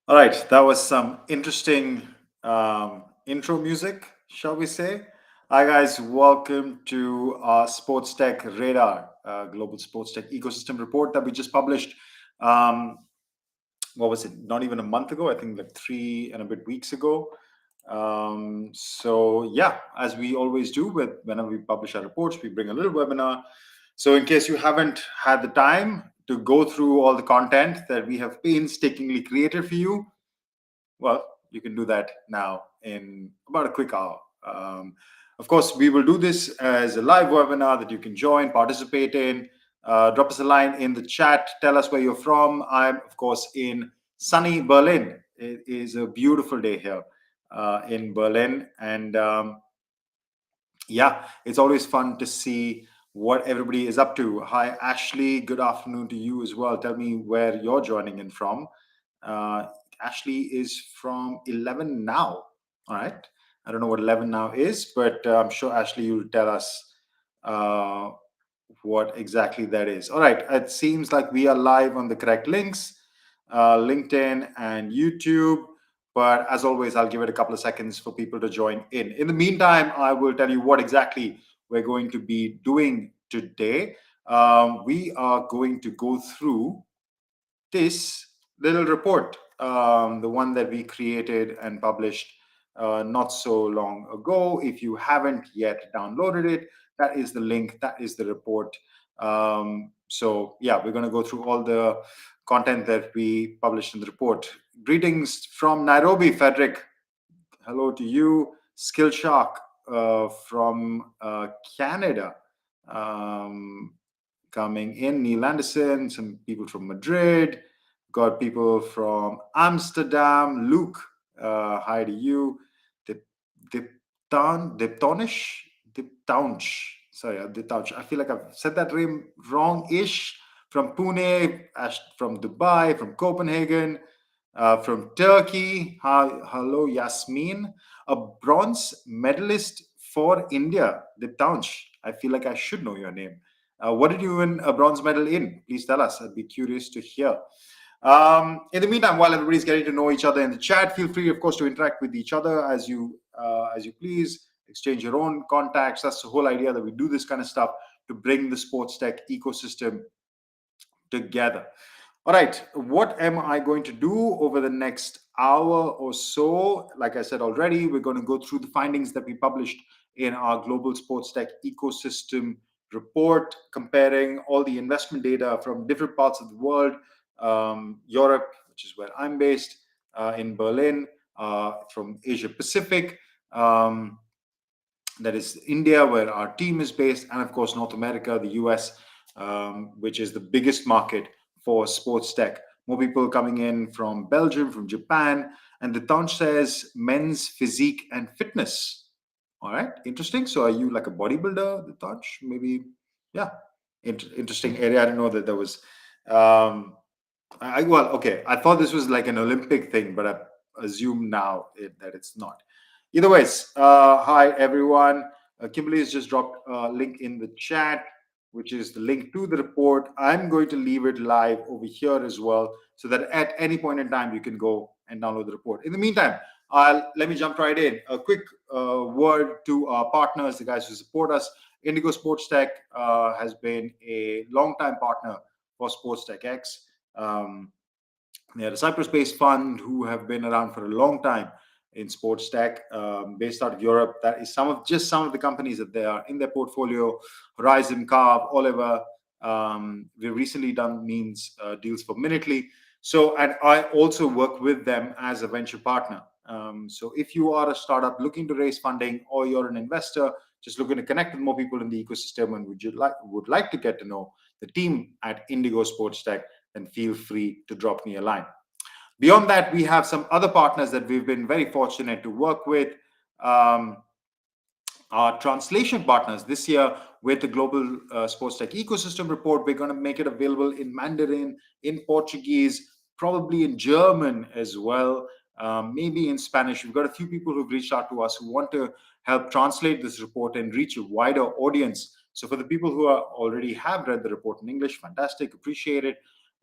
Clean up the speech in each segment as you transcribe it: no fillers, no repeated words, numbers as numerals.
All right, that was some interesting intro music, shall we say? Hi, guys, welcome to our Sports Tech Radar, Global Sports Tech Ecosystem Report that we just published. Um, what was it? Not even a month ago, I think like 3 and a bit weeks ago. So, yeah, as we always do with whenever we publish our reports, we bring a little webinar. So, in case you haven't had the time to go through all the content that we have painstakingly created for you, well, you can do that now in about a quick hour. Of course, we will do this as a live webinar that you can join, participate in. Drop us a line in the chat. Tell us where you're from. I'm, of course, in sunny Berlin. It is a beautiful day here in Berlin. And yeah, it's always fun to see what everybody is up to. Hi, Ashley. Good afternoon to you as well. Tell me where you're joining in from. Uh, Ashley is from 11 now. All right. I don't know what 11 now is, but I'm sure Ashley, you'll tell us uh, what exactly that is. All right. It seems like we are live on the correct links, LinkedIn and YouTube. But as always, I'll give it a couple of seconds for people to join in. In the meantime, I will tell you what exactly we're going to be doing today. We are going to go through this little report, the one that we created and published not so long ago. If you haven't yet downloaded it, that is the link, that is the report. So, yeah, we're going to go through all the content that we published in the report. Greetings from Nairobi, Frederick. Hello to you. Skillshark from Canada. Um, Coming in, Neil Anderson, some people from Madrid, got people from Amsterdam. Luke, hi to you. Dip, Diptonish, Diptounch. Sorry, Diptounch. I feel like I've said that name wrong-ish. From Pune, from Dubai, from Copenhagen, from Turkey. Hi, hello, Yasmin. A bronze medalist for India, Diptounch. I feel like I should know your name. What did you win a bronze medal in? Please tell us. I'd be curious to hear. In the meantime, while everybody's getting to know each other in the chat, feel free, of course, to interact with each other as you please. Exchange your own contacts. That's the whole idea that we do this kind of stuff to bring the sports tech ecosystem together. All right, what am I going to do over the next hour or so? Like I said already, we're going to go through the findings that we published in our Global Sports Tech Ecosystem Report, comparing all the investment data from different parts of the world, Europe, which is where I'm based, in Berlin, from Asia Pacific. That is India, where our team is based, and of course, North America, the US, which is the biggest market for sports tech. More people coming in from Belgium, from Japan, and the Tanj says men's physique and fitness. All right, interesting. So, are you like a bodybuilder, the Tanj? Maybe, yeah, interesting area. I didn't know that there was. Well, okay. I thought this was like an Olympic thing, but I assume now that it's not. Either ways, hi everyone. Kimberly has just dropped a link in the chat, which is the link to the report. I'm going to leave it live over here as well, so that at any point in time you can go and download the report. In the meantime, let me jump right in. A quick word to our partners, the guys who support us. Indigo Sports Tech has been a long-time partner for Sports Tech X. They are a Cyprus-based fund who have been around for a long time in sports tech, based out of Europe. That is some of the companies that they are in their portfolio: Horizon, Carve, Oliver. We've recently done deals for Minutely. So, and I also work with them as a venture partner. So, if you are a startup looking to raise funding, or you're an investor just looking to connect with more people in the ecosystem, and would like to get to know the team at Indigo Sports Tech, then feel free to drop me a line. Beyond that, we have some other partners that we've been very fortunate to work with. Our translation partners this year with the Global Sports Tech Ecosystem Report, we're going to make it available in Mandarin, in Portuguese, probably in German as well, maybe in Spanish. We've got a few people who've reached out to us who want to help translate this report and reach a wider audience. So for the people who already have read the report in English, fantastic, appreciate it.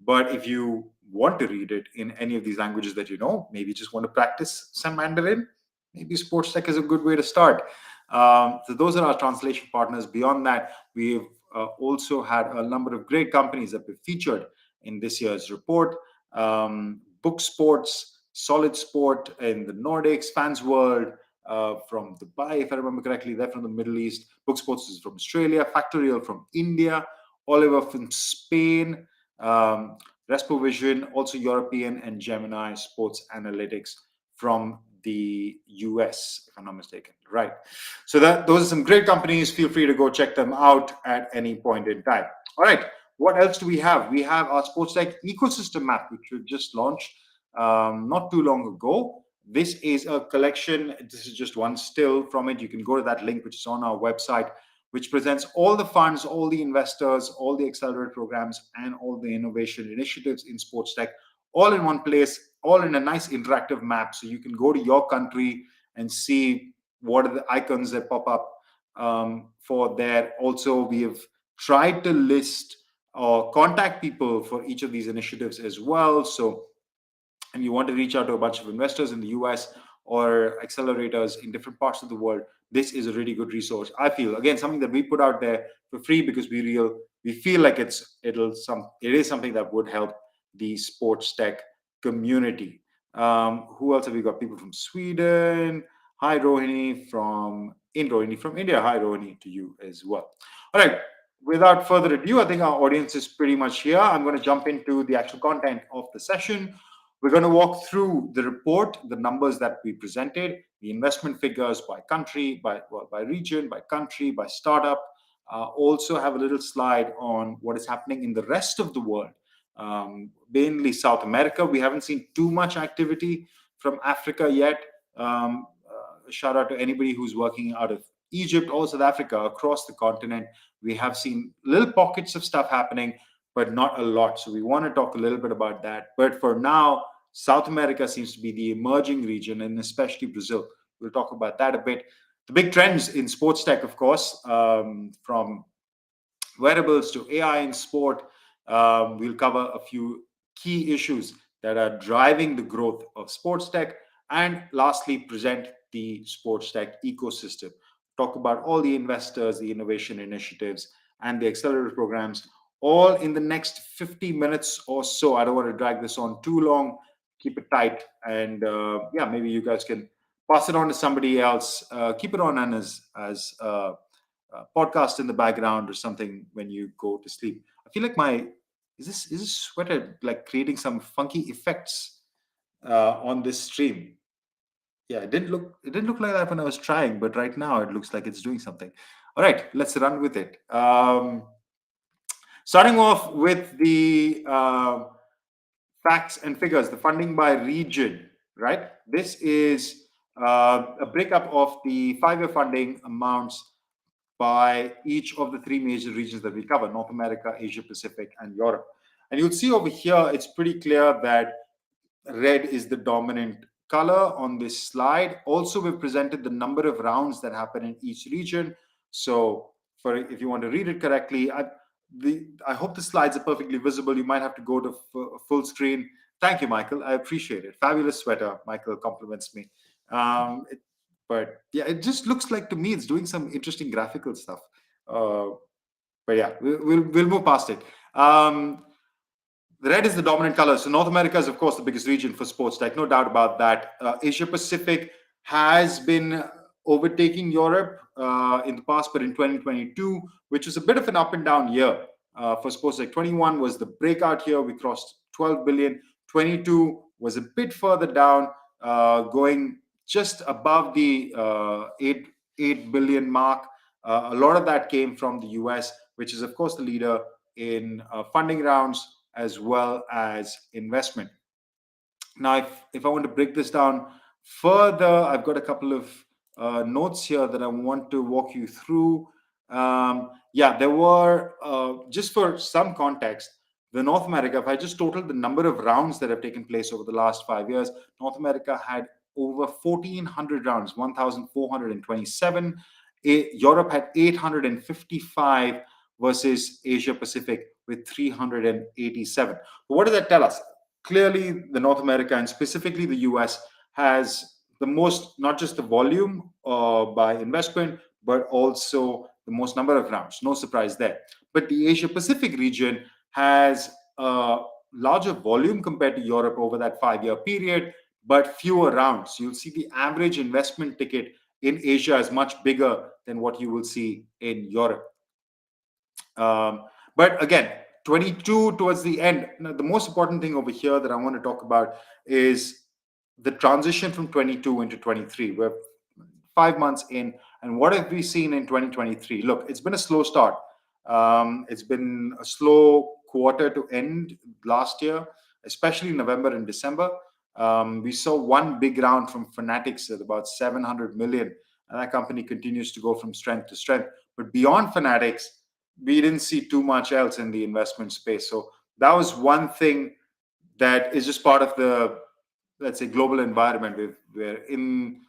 But if you want to read it in any of these languages that you know, maybe just want to practice some Mandarin, maybe SportsTech is a good way to start. So those are our translation partners. Beyond that, we've also had a number of great companies that we've featured in this year's report. Book Sports, Solid Sport in the Nordics, Fans World from Dubai, if I remember correctly, they're from the Middle East. Book Sports is from Australia, Factorial from India, Oliver from Spain, um, Respovision, also European, and Gemini Sports Analytics from the US, if I'm not mistaken. Right. So that those are some great companies. Feel free to go check them out at any point in time. All right. What else do we have? We have our SportsTech Ecosystem Map, which we just launched not too long ago. This is a collection. This is just one still from it. You can go to that link, which is on our website, which presents all the funds, all the investors, all the accelerator programs, and all the innovation initiatives in sports tech, all in one place, all in a nice interactive map. So you can go to your country and see what are the icons that pop up for there. Also, we have tried to list or contact people for each of these initiatives as well. So and you want to reach out to a bunch of investors in the US or accelerators in different parts of the world, this is a really good resource. I feel again something that we put out there for free because we feel like it is something that would help the sports tech community. Who else have we got? People from Sweden. Hi Rohini from India. Hi Rohini to you as well. All right. Without further ado, I think our audience is pretty much here. I'm going to jump into the actual content of the session. We're going to walk through the report, the numbers that we presented, the investment figures by country, by region, by country, by startup. Also have a little slide on what is happening in the rest of the world, mainly South America. We haven't seen too much activity from Africa yet. Shout out to anybody who's working out of Egypt or South Africa across the continent. We have seen little pockets of stuff happening, but not a lot. So we want to talk a little bit about that. But for now, South America seems to be the emerging region, and especially Brazil. We'll talk about that a bit. The big trends in sports tech, of course, from wearables to AI in sport. We'll cover a few key issues that are driving the growth of sports tech. And lastly, present the sports tech ecosystem. Talk about all the investors, the innovation initiatives, and the accelerator programs, all in the next 50 minutes or so. I don't want to drag this on too long. Keep it tight. And yeah, maybe you guys can pass it on to somebody else. Keep it on and as podcast in the background or something when you go to sleep. I feel like my is this sweater like creating some funky effects on this stream? Yeah, it didn't look like that when I was trying, but right now it looks like it's doing something. All right, let's run with it. Starting off with the facts and figures, the funding by region, right? This is a breakup of the 5-year funding amounts by each of the 3 major regions that we cover: North America, Asia Pacific, and Europe. And you'll see over here, it's pretty clear that red is the dominant color on this slide. Also, we've presented the number of rounds that happen in each region. So for if you want to read it correctly, I hope the slides are perfectly visible. You might have to go to full screen. Thank you, Michael. I appreciate it. Fabulous sweater. Michael compliments me. But yeah, it just looks like to me it's doing some interesting graphical stuff. But yeah, we'll move past it. The red is the dominant color. So North America is, of course, the biggest region for sports tech, no doubt about that. Asia Pacific has been overtaking Europe in the past, but in 2022, which was a bit of an up and down year for sports tech. 21 was the breakout year. We crossed 12 billion. 22 was a bit further down, going just above the 8 billion mark. A lot of that came from the US, which is, of course, the leader in funding rounds as well as investment. Now, if I want to break this down further, I've got a couple of notes here that I want to walk you through. Yeah, there were, just for some context, the North America, if I just totaled the number of rounds that have taken place over the last 5 years, North America had over 1,400 rounds, 1,427. Europe had 855, versus Asia Pacific with 387. What does that tell us? Clearly, the North America and specifically the US has the most, not just the volume by investment, but also the most number of rounds. No surprise there. But the Asia Pacific region has a larger volume compared to Europe over that 5 year period, but fewer rounds. You'll see the average investment ticket in Asia is much bigger than what you will see in Europe. But again, 22 towards the end. Now, the most important thing over here that I want to talk about is the transition from 22 into 23. We're 5 months in, and what have we seen in 2023? Look, it's been a slow start. It's been a slow quarter to end last year, especially November and December. We saw one big round from Fanatics at about 700 million, and that company continues to go from strength to strength. But beyond Fanatics, we didn't see too much else in the investment space. So that was one thing that is just part of the, let's say, global environment. We're in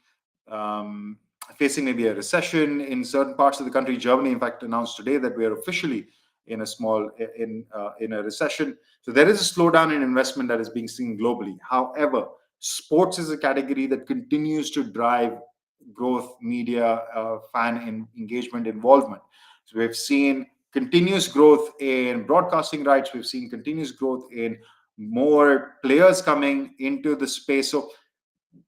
facing maybe a recession in certain parts of the country. Germany, in fact, announced today that we are officially in a recession. So there is a slowdown in investment that is being seen globally. However, sports is a category that continues to drive growth, media, fan engagement, involvement. So we've seen continuous growth in broadcasting rights. We've seen continuous growth in more players coming into the space. So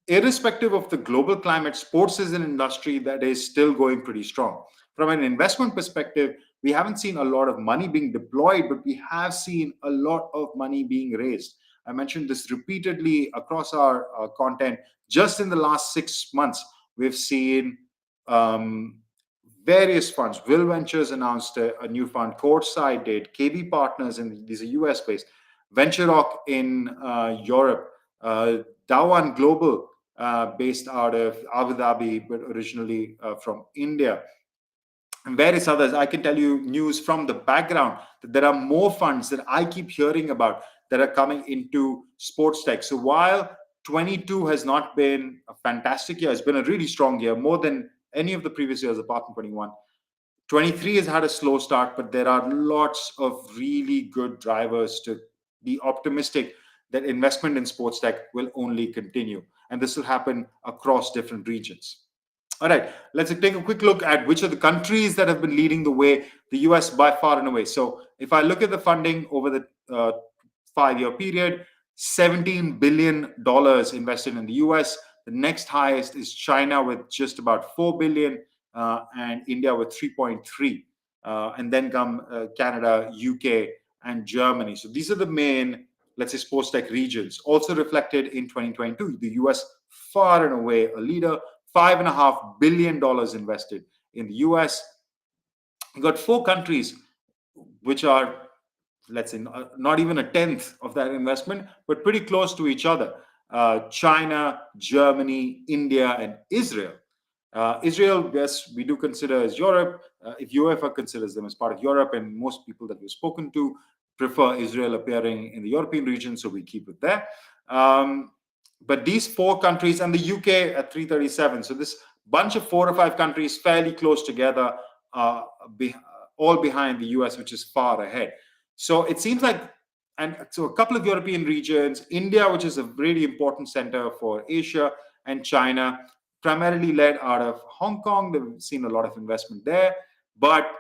irrespective of the global climate, sports is an industry that is still going pretty strong. From an investment perspective, we haven't seen a lot of money being deployed, but we have seen a lot of money being raised. I mentioned this repeatedly across our content. Just in the last 6 months, we've seen various funds. Will Ventures announced a new fund. Courtside did. KB Partners, and these are US based. Venture Rock in Europe. Dawan Global, based out of Abu Dhabi, but originally from India. And various others. I can tell you news from the background that there are more funds that I keep hearing about that are coming into sports tech. So while 22 has not been a fantastic year, it's been a really strong year, more than any of the previous years apart from 21. 23 has had a slow start, but there are lots of really good drivers to be optimistic that investment in sports tech will only continue. And this will happen across different regions. All right, let's take a quick look at which are the countries that have been leading the way. The US by far and away. So if I look at the funding over the 5 year period, $17 billion invested in the US. The next highest is China with just about 4 billion, and India with 3.3, and then come Canada, UK, and Germany. So these are the main, let's say, sports tech regions. Also reflected in 2022, the US far and away a leader, $5.5 billion invested in the US. You've got 4 countries which are, let's say, not even a tenth of that investment, but pretty close to each other. China, Germany, India, and Israel. Israel, yes, we do consider as Europe. If UEFA considers them as part of Europe, and most people that we've spoken to prefer Israel appearing in the European region, so we keep it there. But these 4 countries and the UK at 337. So this bunch of 4 or 5 countries fairly close together, all behind the US, which is far ahead. So it seems like, and so a couple of European regions, India, which is a really important center for Asia, and China, primarily led out of Hong Kong. They've seen a lot of investment there, but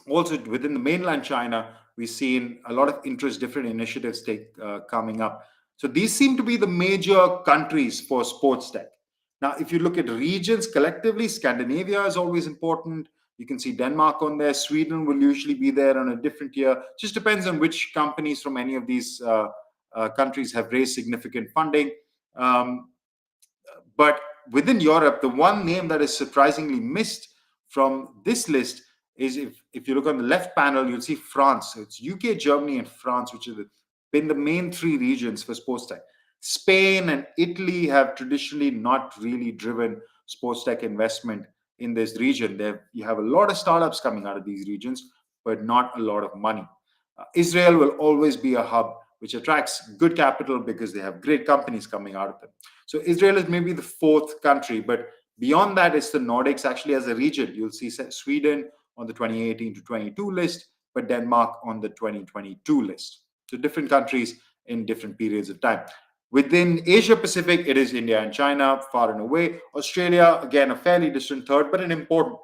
also within the mainland China, we've seen a lot of interest, different initiatives coming up. So these seem to be the major countries for sports tech. Now, if you look at regions collectively, Scandinavia is always important. You can see Denmark on there. Sweden will usually be there on a different year. Just depends on which companies from any of these countries have raised significant funding. But within Europe, the one name that is surprisingly missed from this list is, if you look on the left panel, you'll see France. So it's UK, Germany, and France, which have been the main 3 regions for sports tech. Spain and Italy have traditionally not really driven sports tech investment in this region. You have a lot of startups coming out of these regions, but not a lot of money. Israel will always be a hub which attracts good capital because they have great companies coming out of them. So Israel is maybe the 4th country, but beyond that, it's the Nordics actually as a region. You'll see Sweden, on the 2018 to 22 list, but Denmark on the 2022 list. So different countries in different periods of time. Within Asia Pacific, it is India and China, far and away. Australia, again, a fairly distant third, but an important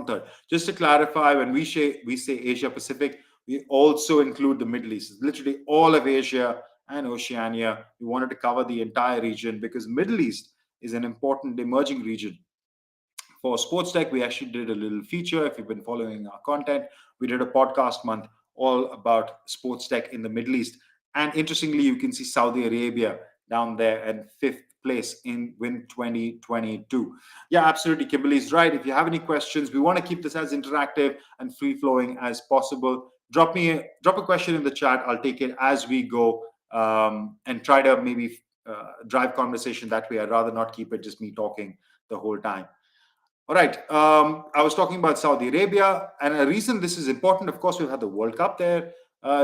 third. Just to clarify, when we say Asia Pacific, we also include the Middle East. Literally all of Asia and Oceania. We wanted to cover the entire region because Middle East is an important emerging region. For SportsTech, we actually did a little feature. If you've been following our content, we did a podcast month all about SportsTech in the Middle East. And interestingly, you can see Saudi Arabia down there at fifth place in Win 2022. Yeah, absolutely. Kimberly's right. If you have any questions, we want to keep this as interactive and free flowing as possible. Drop a question in the chat. I'll take it as we go, and try to maybe drive conversation that way. I'd rather not keep it just me talking the whole time. All right. I was talking about Saudi Arabia, and a reason this is important, of course, we've had the World Cup there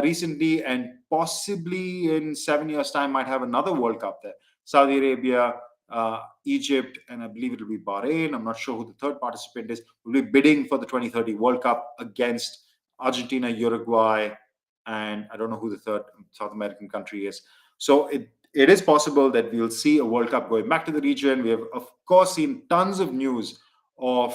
recently, and possibly in 7 years' time might have another World Cup there. Saudi Arabia, Egypt, and I believe it'll be Bahrain. I'm not sure who the third participant is. Will be bidding for the 2030 World Cup against Argentina, Uruguay, and I don't know who the third South American country is. So it is possible that we'll see a World Cup going back to the region. We have, of course, seen tons of news of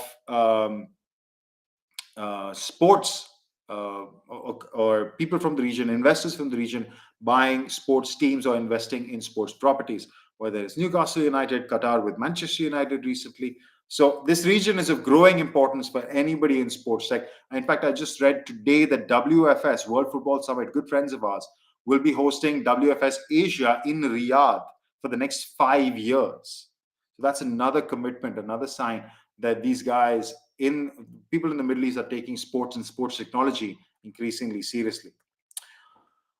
sports or people from the region, investors from the region, buying sports teams or investing in sports properties, whether it's Newcastle United, Qatar with Manchester United recently. So this region is of growing importance for anybody in sports tech. In fact, I just read today that WFS, World Football Summit, good friends of ours, will be hosting WFS Asia in Riyadh for the next 5 years. So that's another commitment, another sign that these guys people in the Middle East are taking sports and sports technology increasingly seriously.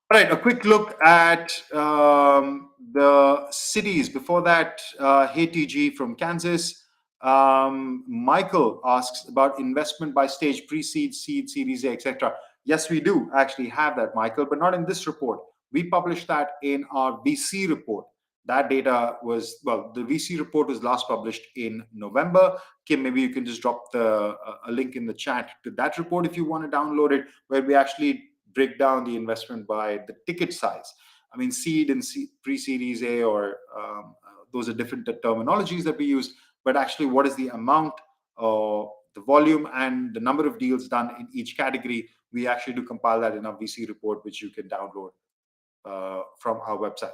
All right, a quick look at the cities. Before that, hey TG from Kansas. Michael asks about investment by stage, pre-seed, seed, series A, etc. Yes, we do actually have that, Michael, but not in this report. We published that in our VC report. That data was, the VC report was last published in November. Kim, maybe you can just drop a link in the chat to that report if you want to download it, where we actually break down the investment by the ticket size. I mean, seed and pre-series A, or those are different terminologies that we use, but actually what is the amount, the volume, and the number of deals done in each category. We actually do compile that in our VC report, which you can download from our website.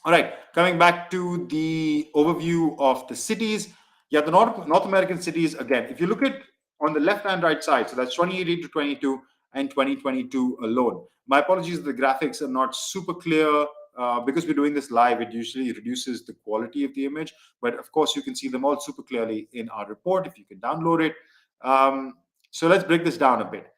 All right, coming back to the overview of the cities. Yeah, the North American cities, again, if you look at on the left and right side, so that's 2018 to 22 and 2022 alone. My apologies, the graphics are not super clear. Because we're doing this live, it usually reduces the quality of the image. But of course, you can see them all super clearly in our report if you can download it. So let's break this down a bit.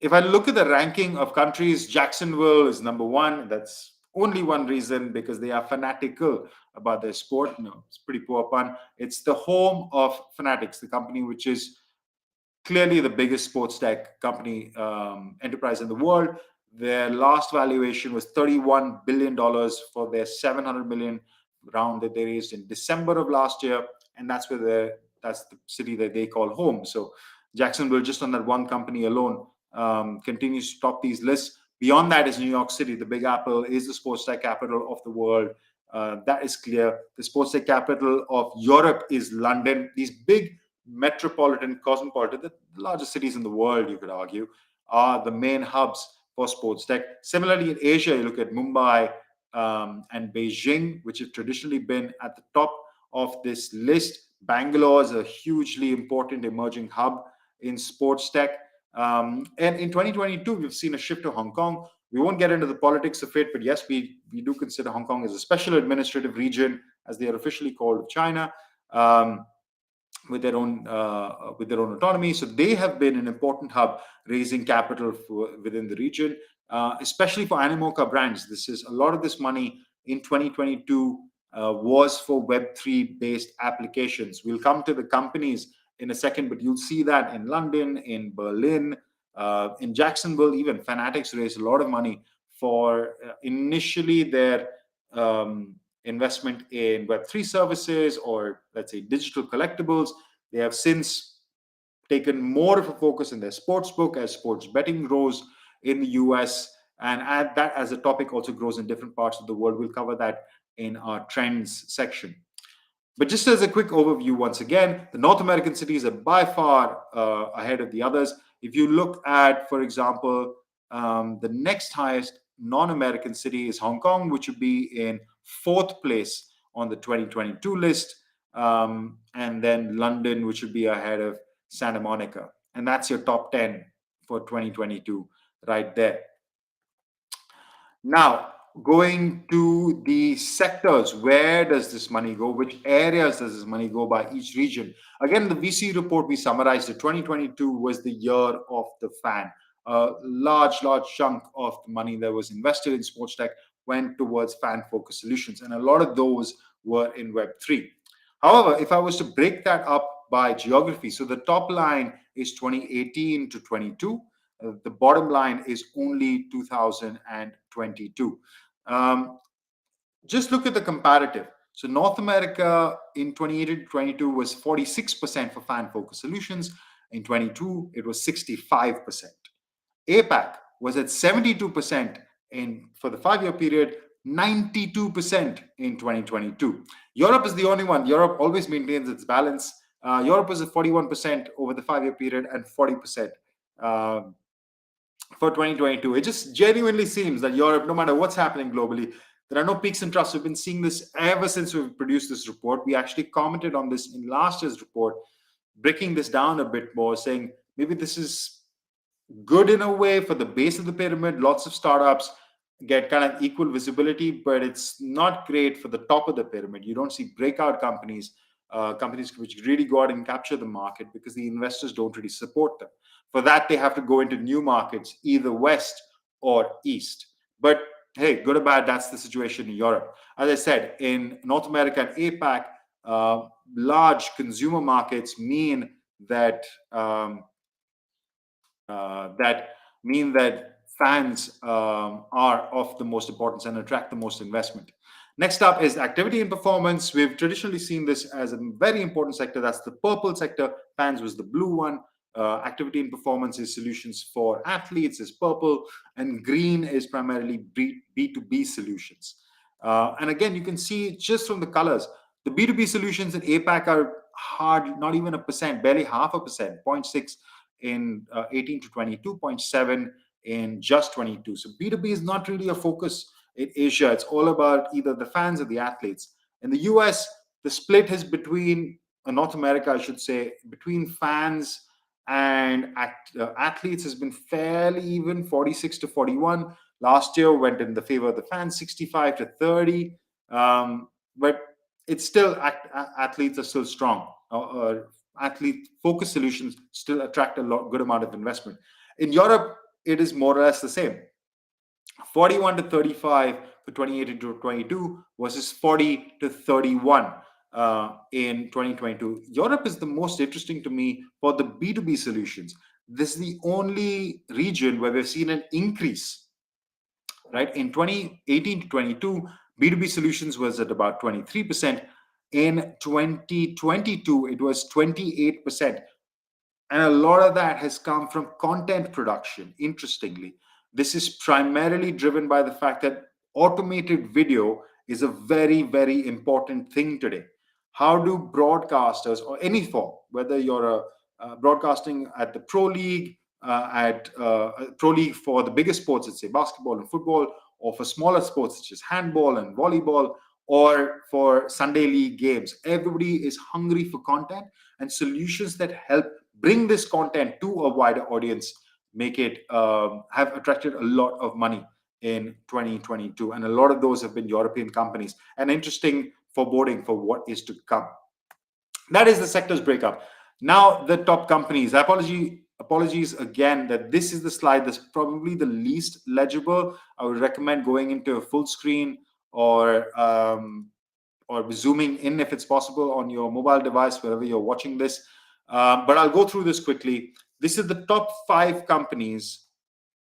If I look at the ranking of countries, Jacksonville is number one. That's only one reason, because they are fanatical about their sport. No, it's pretty poor pun. It's the home of Fanatics, the company which is clearly the biggest sports tech company enterprise in the world. Their last valuation was $31 billion for their $700 million round that they raised in December of last year. And that's the city that they call home. So Jacksonville, just on that one company alone, continues to top these lists. Beyond that is New York City. The Big Apple is the sports tech capital of the world. That is clear. The sports tech capital of Europe is London. These big metropolitan, cosmopolitan, the largest cities in the world, you could argue, are the main hubs for sports tech. Similarly, in Asia, you look at Mumbai and Beijing, which have traditionally been at the top of this list. Bangalore is a hugely important emerging hub in sports tech. And in 2022, we've seen a shift to Hong Kong. We won't get into the politics of it, but yes, we do consider Hong Kong as a special administrative region, as they are officially called, of China, with their own autonomy. So they have been an important hub, raising capital within the region, especially for Animoca brands. A lot of this money in 2022 was for Web3 based applications. We'll come to the companies in a second, but you'll see that in London, in Berlin, in Jacksonville, even Fanatics raised a lot of money for initially their investment in Web3 services, or let's say digital collectibles. They have since taken more of a focus in their sports book as sports betting grows in the US. And add that as a topic also grows in different parts of the world. We'll cover that in our trends section. But just as a quick overview, once again, the North American cities are by far ahead of the others. If you look at, for example, the next highest non-American city is Hong Kong, which would be in fourth place on the 2022 list, and then London, which would be ahead of Santa Monica. And that's your top 10 for 2022 right there. Now, going to the sectors, where does this money go? Which areas does this money go by each region? Again, the VC report we summarized that 2022 was the year of the fan. A large chunk of the money that was invested in sports tech went towards fan-focused solutions, and a lot of those were in Web3. However, if I was to break that up by geography, so the top line is 2018 to 22, the bottom line is only 2022. Just look at the comparative. So North America in 2018 to 22 was 46% for fan-focused solutions. In 22, it was 65%. APAC was at 72% for the 5-year period, 92% in 2022. Europe is the only one. Europe always maintains its balance. Europe was at 41% over the 5-year period and 40% for 2022. It just genuinely seems that Europe, no matter what's happening globally, there are no peaks and troughs. We've been seeing this ever since we've produced this report. We actually commented on this in last year's report, breaking this down a bit more, saying maybe this is good in a way for the base of the pyramid. Lots of startups get kind of equal visibility, but it's not great for the top of the pyramid. You don't see breakout companies, companies which really go out and capture the market because the investors don't really support them. For that, they have to go into new markets, either west or east. But hey, good or bad, that's the situation in Europe. As I said, in North America and APAC, large consumer markets mean that fans are of the most importance and attract the most investment. Next up is activity and performance. We've traditionally seen this as a very important sector. That's the purple sector. Fans was the blue one. Activity and performance is solutions for athletes is purple, and green is primarily B2B solutions. And again, you can see just from the colors, the B2B solutions in APAC are hard, not even 1%, barely 0.5%, 0.6 in 18 to 22, 0.7 in just 22. So B2B is not really a focus in Asia. It's all about either the fans or the athletes. In the US, the split is between North America, I should say, between fans and athletes has been fairly even, 46 to 41. Last year went in the favor of the fans, 65 to 30. But it's still, athletes are still strong. Athlete focused solutions still attract a good amount of investment. In Europe, it is more or less the same. 41 to 35 for 2018 to 22 versus 40 to 31 in 2022. Europe is the most interesting to me for the B2B solutions. This is the only region where we've seen an increase, right? In 2018 to 22, B2B solutions was at about 23%. In 2022, it was 28%. And a lot of that has come from content production, interestingly. This is primarily driven by the fact that automated video is a very, very important thing today. How do broadcasters, or any form, whether you're broadcasting at the Pro League, Pro League for the biggest sports, let's say basketball and football, or for smaller sports such as handball and volleyball, or for Sunday league games, everybody is hungry for content, and solutions that help bring this content to a wider audience make it have attracted a lot of money in 2022, and a lot of those have been European companies. And interesting foreboding for what is to come. That is the sectors breakup. Now the top companies. Apologies again that this is the slide that's probably the least legible. I would recommend going into a full screen or zooming in if it's possible on your mobile device, wherever you're watching this. But I'll go through this quickly. This is the top 5 companies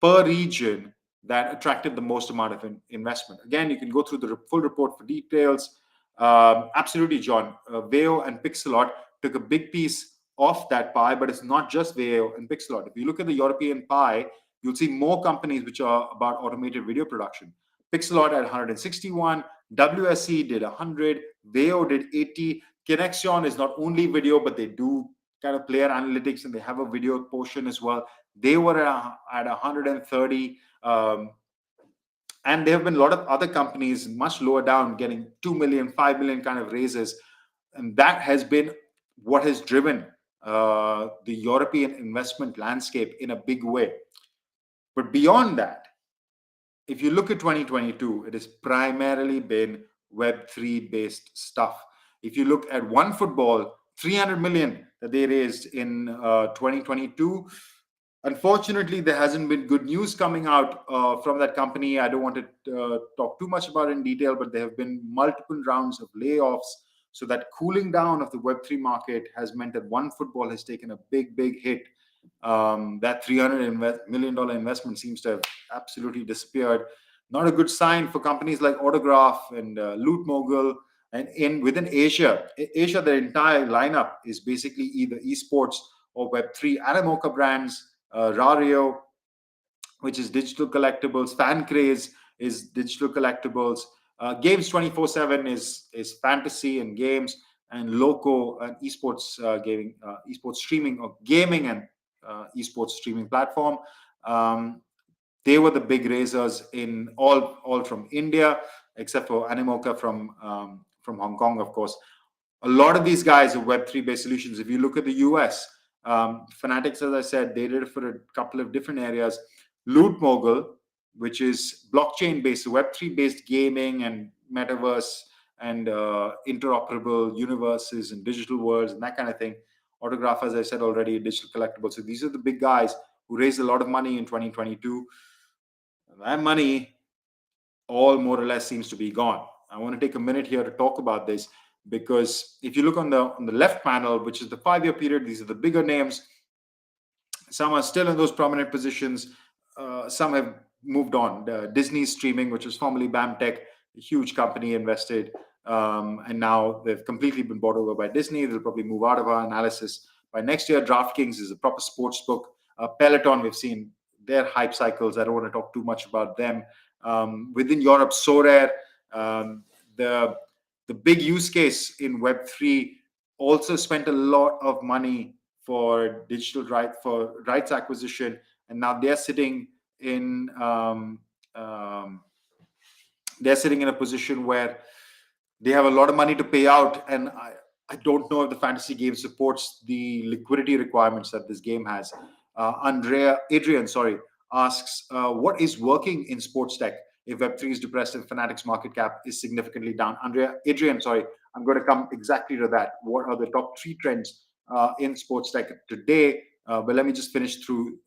per region that attracted the most amount of investment. Again, you can go through the full report for details. Absolutely, John. Veo and Pixelot took a big piece of that pie, but it's not just Veo and Pixelot. If you look at the European pie, you'll see more companies which are about automated video production. Pixelot at 161, WSC did 100, Veo did 80. Connexion is not only video, but they do kind of player analytics and they have a video portion as well. They were at 130. And there have been a lot of other companies much lower down getting 2 million, 5 million kind of raises. And that has been what has driven the European investment landscape in a big way. But beyond that, if you look at 2022, it has primarily been Web3 based stuff. If you look at OneFootball, 300 million that they raised in 2022. Unfortunately, there hasn't been good news coming out from that company. I don't want to talk too much about it in detail, but there have been multiple rounds of layoffs. So that cooling down of the Web3 market has meant that OneFootball has taken a big hit. That $300 million investment seems to have absolutely disappeared. Not a good sign for companies like Autograph and Loot Mogul. And within Asia, the entire lineup is basically either esports or Web3. Animoca brands, Rario, which is digital collectibles. Fancraze is digital collectibles. Games 24/7 is fantasy and games, and Loco, an esports gaming, esports streaming or gaming and esports streaming platform. They were the big raisers in all from India, except for Animoca from Hong Kong, of course. A lot of these guys are Web3 based solutions. If you look at the US, Fanatics, as I said, they did it for a couple of different areas. Loot Mogul, which is blockchain based, Web3 based gaming and metaverse and interoperable universes and digital worlds and that kind of thing. Autograph, as I said already, digital collectibles. So these are the big guys who raised a lot of money in 2022. That money all more or less seems to be gone. I want to take a minute here to talk about this, because if you look on the left panel, which is the 5-year period, these are the bigger names. Some are still in those prominent positions. Some have moved on. Disney Streaming, which was formerly BAMTech, a huge company, invested, and now they've completely been bought over by Disney. They'll probably move out of our analysis by next year. DraftKings is a proper sports book. Peloton, we've seen their hype cycles. I don't want to talk too much about them. Within Europe, Sorare, the big use case in Web3, also spent a lot of money for digital rights acquisition, and now they're sitting in a position where they have a lot of money to pay out, and I don't know if the fantasy game supports the liquidity requirements that this game has. Adrian asks, what is working in sports tech if Web3 is depressed and Fanatics market cap is significantly down? Adrian, I'm going to come exactly to that. What are the top 3 trends in sports tech today? But let me just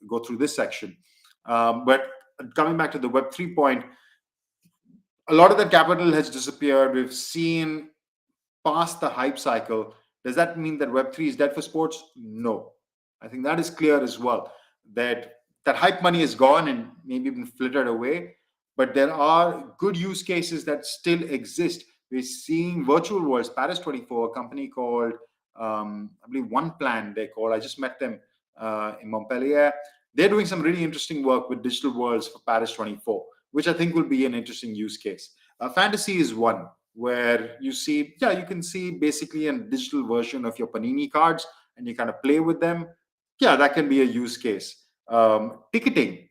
go through this section. But coming back to the Web3 point, a lot of the capital has disappeared. We've seen past the hype cycle. Does that mean that Web3 is dead for sports? No. I think that is clear as well, that hype money is gone and maybe been flittered away, but there are good use cases that still exist. We're seeing virtual worlds. Paris 24, a company called, I believe One Plan, I just met them in Montpellier. They're doing some really interesting work with digital worlds for Paris 24, which I think will be an interesting use case. Fantasy is one where you can see basically a digital version of your Panini cards and you kind of play with them. Yeah, that can be a use case. Ticketing,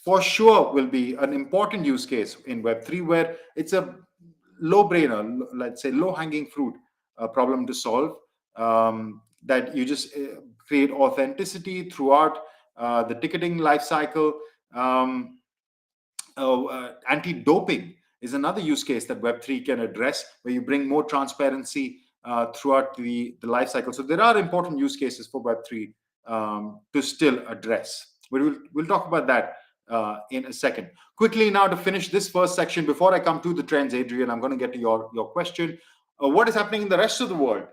for sure, will be an important use case in Web3, where it's a low-brainer, let's say low-hanging fruit problem to solve, that you just create authenticity throughout the ticketing life cycle. Anti-doping is another use case that Web3 can address, where you bring more transparency throughout the life cycle. So there are important use cases for Web3 to still address. But we'll talk about that in a second. Quickly now, to finish this first section, before I come to the trends, Adrian, I'm going to get to your question. What is happening in the rest of the world?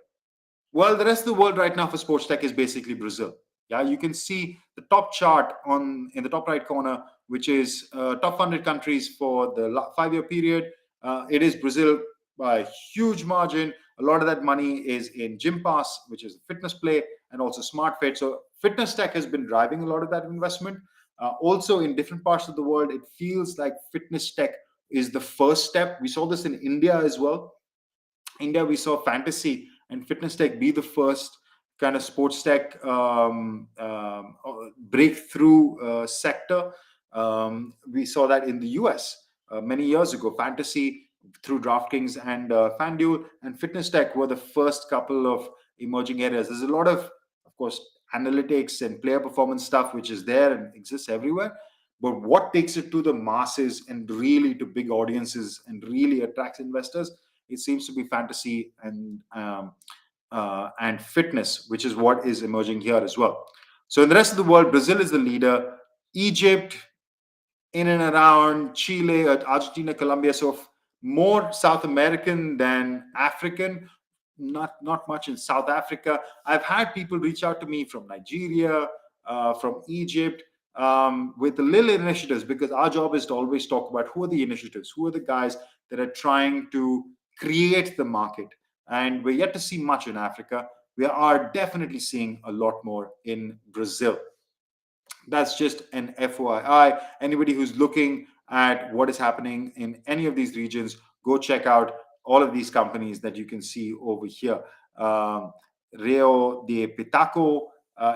Well, the rest of the world right now for sports tech is basically Brazil. Yeah, you can see the top chart in the top right corner, which is top funded countries for the 5-year period. It is Brazil by a huge margin. A lot of that money is in Gym Pass, which is a fitness play, and also SmartFit. So fitness tech has been driving a lot of that investment. Also, in different parts of the world, it feels like fitness tech is the first step. We saw this in India as well. India, we saw fantasy and fitness tech be the first kind of sports tech breakthrough sector. We saw that in the US many years ago. Fantasy through DraftKings and FanDuel, and fitness tech were the first couple of emerging areas. There's a lot of course, analytics and player performance stuff which is there and exists everywhere. But what takes it to the masses and really to big audiences and really attracts investors, it seems to be fantasy and fitness, which is what is emerging here as well. So in the rest of the world, Brazil is the leader, Egypt, in and around Chile, Argentina, Colombia. So more South American than African. Not much in South Africa. I've had people reach out to me from Nigeria, from Egypt, with the little initiatives, because our job is to always talk about who are the initiatives, who are the guys that are trying to create the market. And we're yet to see much in Africa. We are definitely seeing a lot more in Brazil. That's just an FYI. Anybody who's looking at what is happening in any of these regions, go check out all of these companies that you can see over here. Rio de Pitaco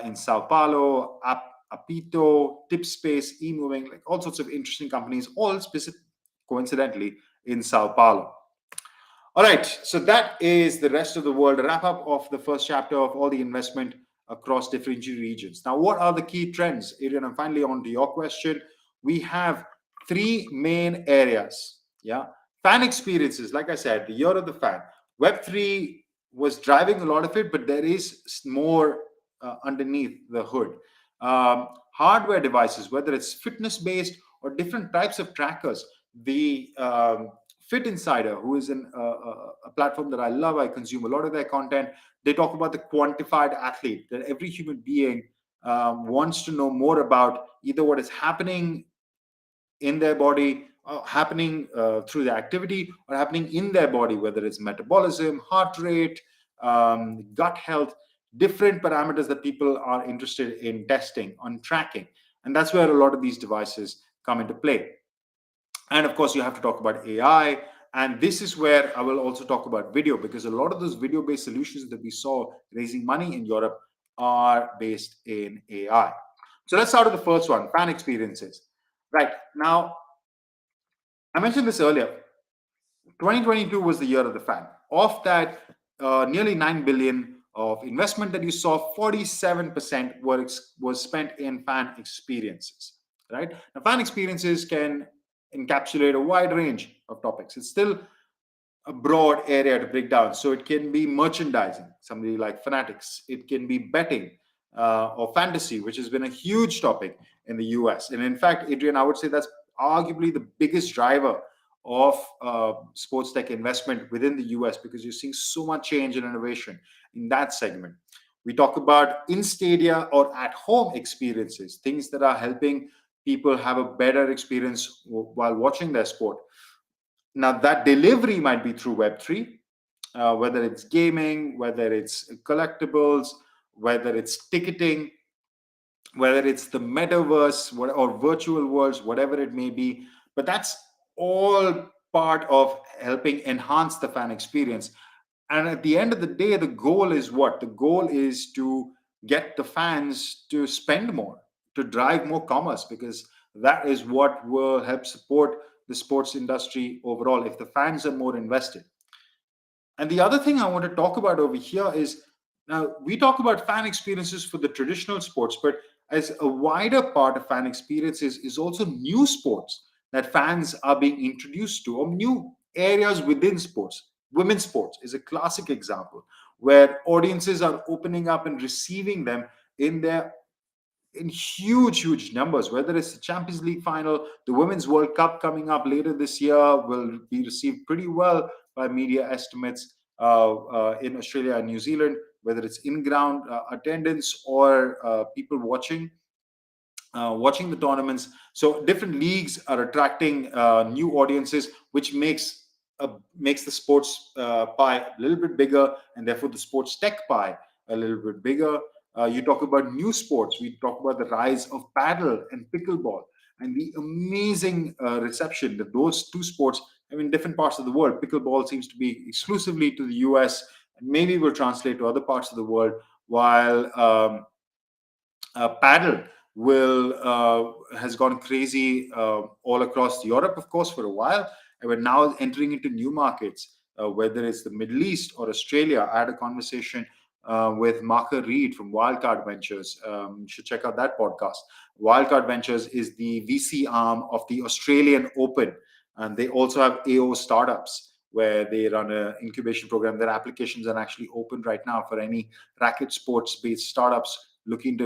in Sao Paulo, Apito, Tipspace, eMoving, like all sorts of interesting companies, all specific, coincidentally, in Sao Paulo. All right, so that is the rest of the world, a wrap up of the first chapter of all the investment across different regions. Now, what are the key trends? Adrian, I'm finally on to your question. We have three main areas. Yeah, fan experiences, like I said, the year of the fan. Web3 was driving a lot of it, but there is more underneath the hood. Hardware devices, whether it's fitness based or different types of trackers. The Fit Insider, who is a platform that I love, I consume a lot of their content. They talk about the quantified athlete, that every human being wants to know more about either what is happening in their body, happening through the activity, or happening in their body, whether it's metabolism, heart rate, gut health, different parameters that people are interested in testing, on tracking. And that's where a lot of these devices come into play. And of course, you have to talk about AI. And this is where I will also talk about video, because a lot of those video-based solutions that we saw raising money in Europe are based in AI. So let's start with the first one, fan experiences. Right. Now, I mentioned this earlier. 2022 was the year of the fan. Of that, nearly 9 billion of investment that you saw, 47% was spent in fan experiences. Right. Now, fan experiences can encapsulate a wide range of topics. It's still a broad area to break down. So it can be merchandising, somebody like Fanatics. It can be betting or fantasy, which has been a huge topic in the US. And in fact, Adrian, I would say that's arguably the biggest driver of sports tech investment within the US, because you're seeing so much change and innovation in that segment. We talk about in-stadia or at-home experiences, things that are helping people have a better experience while watching their sport. Now, that delivery might be through Web3, whether it's gaming, whether it's collectibles, whether it's ticketing, whether it's the metaverse or virtual worlds, whatever it may be. But that's all part of helping enhance the fan experience. And at the end of the day, the goal is what? The goal is to get the fans to spend more, to drive more commerce, because that is what will help support the sports industry overall if the fans are more invested. And the other thing I want to talk about over here is, now we talk about fan experiences for the traditional sports, but as a wider part of fan experiences is also new sports that fans are being introduced to, or new areas within sports. Women's sports is a classic example where audiences are opening up and receiving them in huge numbers, whether it's the Champions League final, the Women's World Cup coming up later this year will be received pretty well by media estimates in Australia and New Zealand, whether it's in-ground attendance or people watching the tournaments. So different leagues are attracting new audiences, which makes makes the sports pie a little bit bigger, and therefore the sports tech pie a little bit bigger. You talk about new sports. We talk about the rise of paddle and pickleball, and the amazing reception that those two sports have in different parts of the world. Pickleball seems to be exclusively to the US, and maybe will translate to other parts of the world, while paddle will has gone crazy all across Europe, of course, for a while, and we're now entering into new markets, whether it's the Middle East or Australia. I had a conversation with Marker Reed from Wildcard Ventures. You should check out that podcast. Wildcard Ventures is the VC arm of the Australian Open, and they also have AO Startups, where they run an incubation program. Their applications are actually open right now for any racket sports based startups looking to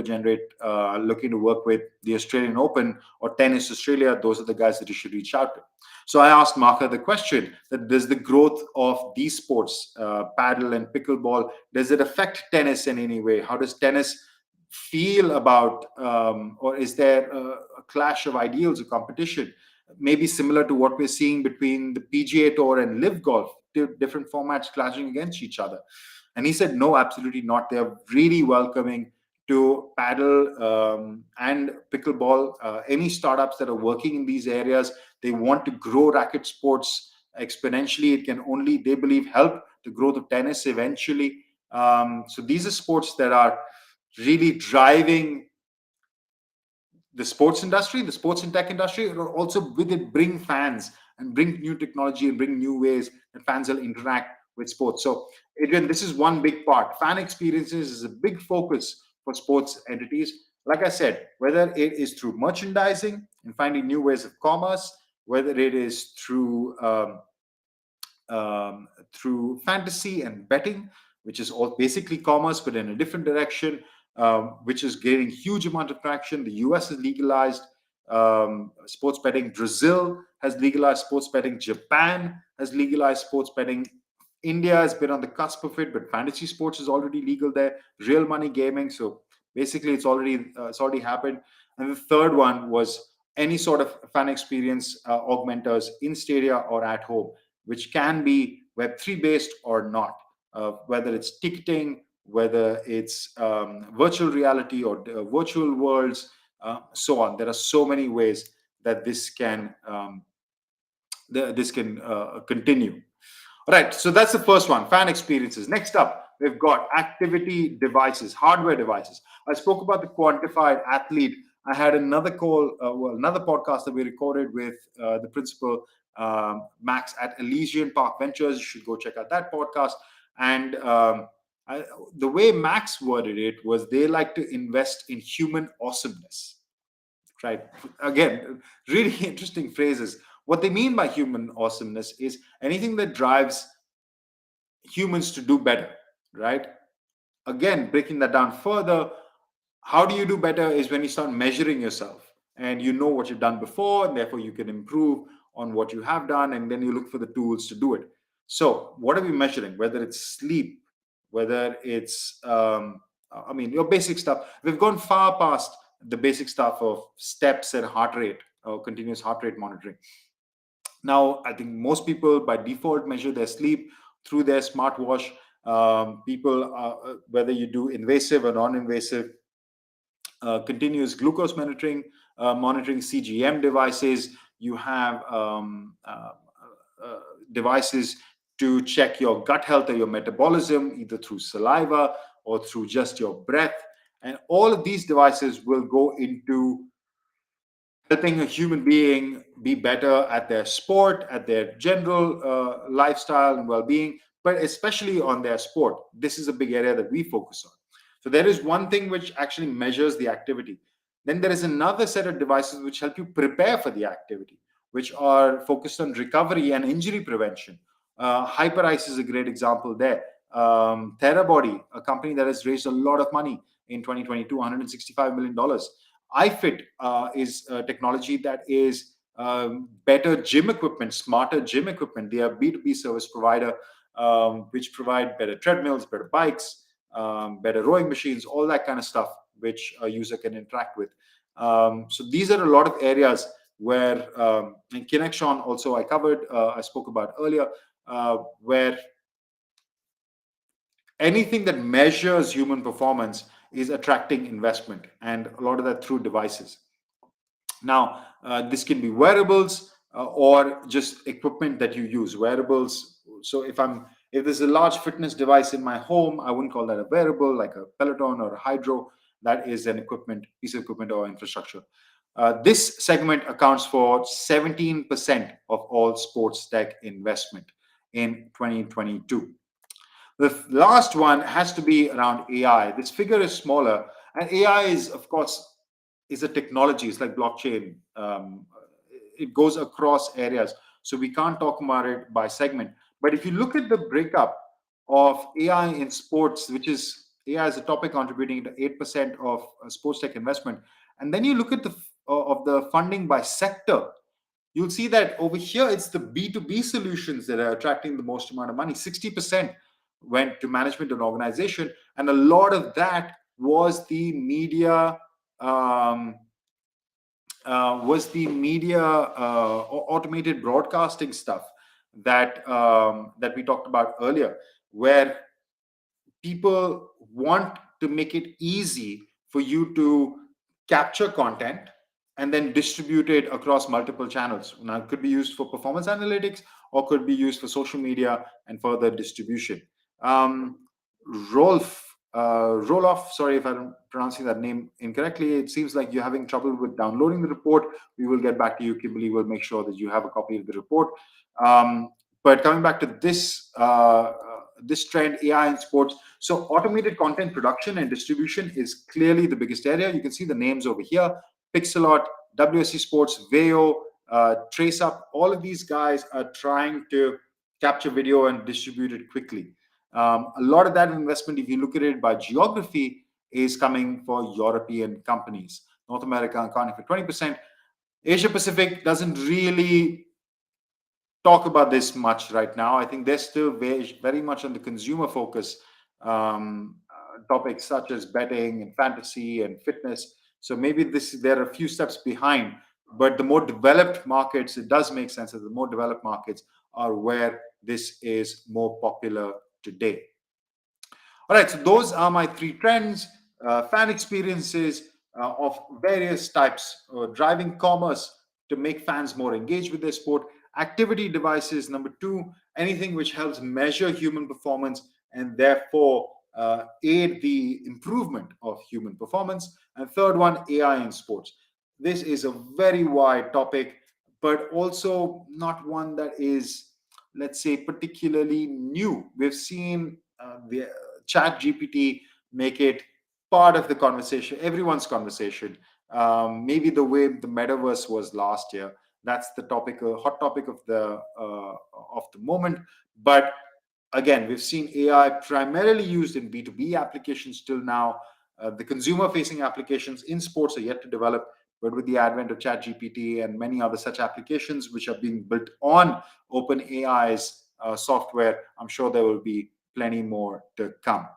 looking to work with the Australian Open or Tennis Australia. Those are the guys that you should reach out to. So I asked Marka the question that does the growth of these sports, paddle and pickleball, does it affect tennis in any way? How does tennis feel about, or is there a clash of ideals or competition? Maybe similar to what we're seeing between the PGA Tour and Live Golf, different formats clashing against each other. And he said, no, absolutely not. They're really welcoming to paddle and pickleball. Any startups that are working in these areas, they want to grow racket sports exponentially. It can only, they believe, help the growth of tennis eventually. So these are sports that are really driving the sports industry, the sports and tech industry, or also with it bring fans and bring new technology and bring new ways that fans will interact with sports. So Adrian, this is one big part. Fan experiences is a big focus for sports entities. Like I said, whether it is through merchandising and finding new ways of commerce, whether it is through fantasy and betting, which is all basically commerce but in a different direction, which is gaining huge amount of traction. The US has legalized sports betting. Brazil has legalized sports betting. Japan has legalized sports betting. India has been on the cusp of it, but fantasy sports is already legal there. Real money gaming, so basically it's already happened. And the third one was any sort of fan experience augmenters in stadia or at home, which can be Web3 based or not, whether it's ticketing, whether it's virtual reality or virtual worlds, so on. There are so many ways that this can continue. All right, so that's the first one, fan experiences. Next up, we've got activity devices, hardware devices. I spoke about the quantified athlete. I had another another podcast that we recorded with the principal, Max at Elysian Park Ventures. You should go check out that podcast. And the way Max worded it was they like to invest in human awesomeness. Right. Again, really interesting phrases. What they mean by human awesomeness is anything that drives humans to do better, right? Again, breaking that down further, how do you do better is when you start measuring yourself and you know what you've done before, and therefore you can improve on what you have done, and then you look for the tools to do it. So, what are we measuring? Whether it's sleep, whether it's, your basic stuff. We've gone far past the basic stuff of steps and heart rate or continuous heart rate monitoring. Now, I think most people by default measure their sleep through their smartwatch. Whether you do invasive or non-invasive, continuous glucose monitoring CGM devices. You have devices to check your gut health or your metabolism, either through saliva or through just your breath. And all of these devices will go into helping a human being be better at their sport, at their general lifestyle and well-being, but especially on their sport. This is a big area that we focus on. So there is one thing which actually measures the activity. Then there is another set of devices which help you prepare for the activity, which are focused on recovery and injury prevention. Hyperice is a great example there. Therabody, a company that has raised a lot of money in 2022, $165 million. iFit is a technology that is better gym equipment, smarter gym equipment. They are B2B service provider, which provide better treadmills, better bikes, better rowing machines, all that kind of stuff, which a user can interact with. So these are a lot of areas where and connection also I covered, I spoke about earlier, where anything that measures human performance is attracting investment, and a lot of that through devices. Now, this can be wearables or just equipment that you use. Wearables. So if there's a large fitness device in my home, I wouldn't call that a wearable, like a Peloton or a Hydro. That is an piece of equipment or infrastructure. This segment accounts for 17% of all sports tech investment in 2022. The last one has to be around AI. This figure is smaller, and AI is, of course, is a technology. It's like blockchain. It goes across areas, so we can't talk about it by segment. But if you look at the breakup of AI in sports, which is AI is a topic contributing to 8% of sports tech investment, and then you look at the of the funding by sector, you'll see that over here it's the B2B solutions that are attracting the most amount of money. 60% went to management and organization, and a lot of that was the media. Um, automated broadcasting stuff that we talked about earlier, where people want to make it easy for you to capture content and then distribute it across multiple channels. Now, it could be used for performance analytics or could be used for social media and further distribution. Um, Roloff, sorry if I'm pronouncing that name incorrectly. It seems like you're having trouble with downloading the report. We will get back to you, Kimberly. We'll make sure that you have a copy of the report. But coming back to this trend, AI in sports. So automated content production and distribution is clearly the biggest area. You can see the names over here: Pixelot, WSC Sports, Veo, TraceUp. All of these guys are trying to capture video and distribute it quickly. A lot of that investment, if you look at it by geography, is coming for European companies. North America accounting for 20%. Asia Pacific doesn't really talk about this much right now. I think they're still very much on the consumer focus topics such as betting and fantasy and fitness. So maybe they're a few steps behind. But the more developed markets, it does make sense that the more developed markets are where this is more popular today. All right, so those are my three trends: fan experiences of various types, driving commerce to make fans more engaged with their sport; activity devices, number two, anything which helps measure human performance and therefore aid the improvement of human performance; and third one, AI in sports. This is a very wide topic, but also not one that is, let's say, particularly new. We've seen the chat GPT make it part of the conversation, everyone's conversation. Maybe the way the metaverse was last year, that's the topic, a hot topic of the moment. But again, we've seen AI primarily used in B2B applications till now. The consumer facing applications in sports are yet to develop, but with the advent of ChatGPT and many other such applications which are being built on OpenAI's software, I'm sure there will be plenty more to come.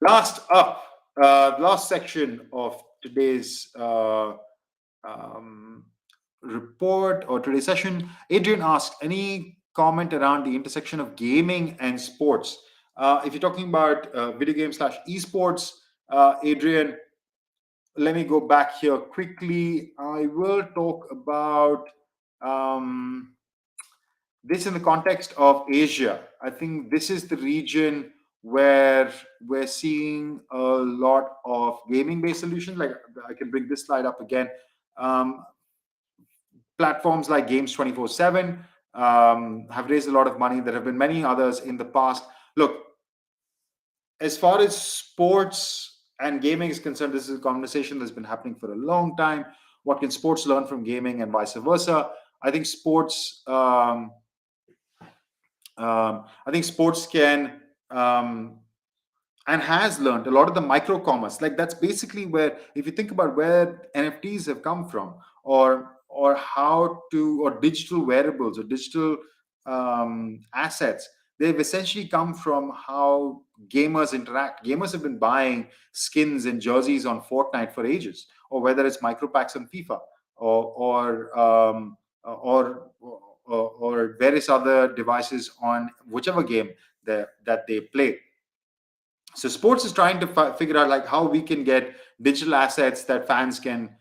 Last up, last section of today's report or today's session, Adrian asked, any comment around the intersection of gaming and sports? If you're talking about video games / esports, Adrian, let me go back here quickly. I will talk about this in the context of Asia. I think this is the region where we're seeing a lot of gaming-based solutions. Like, I can bring this slide up again. Platforms like Games 24/7 have raised a lot of money. There have been many others in the past. Look, as far as sports and gaming is concerned, this is a conversation that's been happening for a long time. What can sports learn from gaming and vice versa? I think sports can and has learned a lot of the micro commerce. Like, that's basically where, if you think about where NFTs have come from, or digital wearables or digital assets, they've essentially come from how gamers interact. Gamers have been buying skins and jerseys on Fortnite for ages, or whether it's micro packs on FIFA. or various other devices on whichever game that they play. So sports is trying to figure out like how we can get digital assets that fans can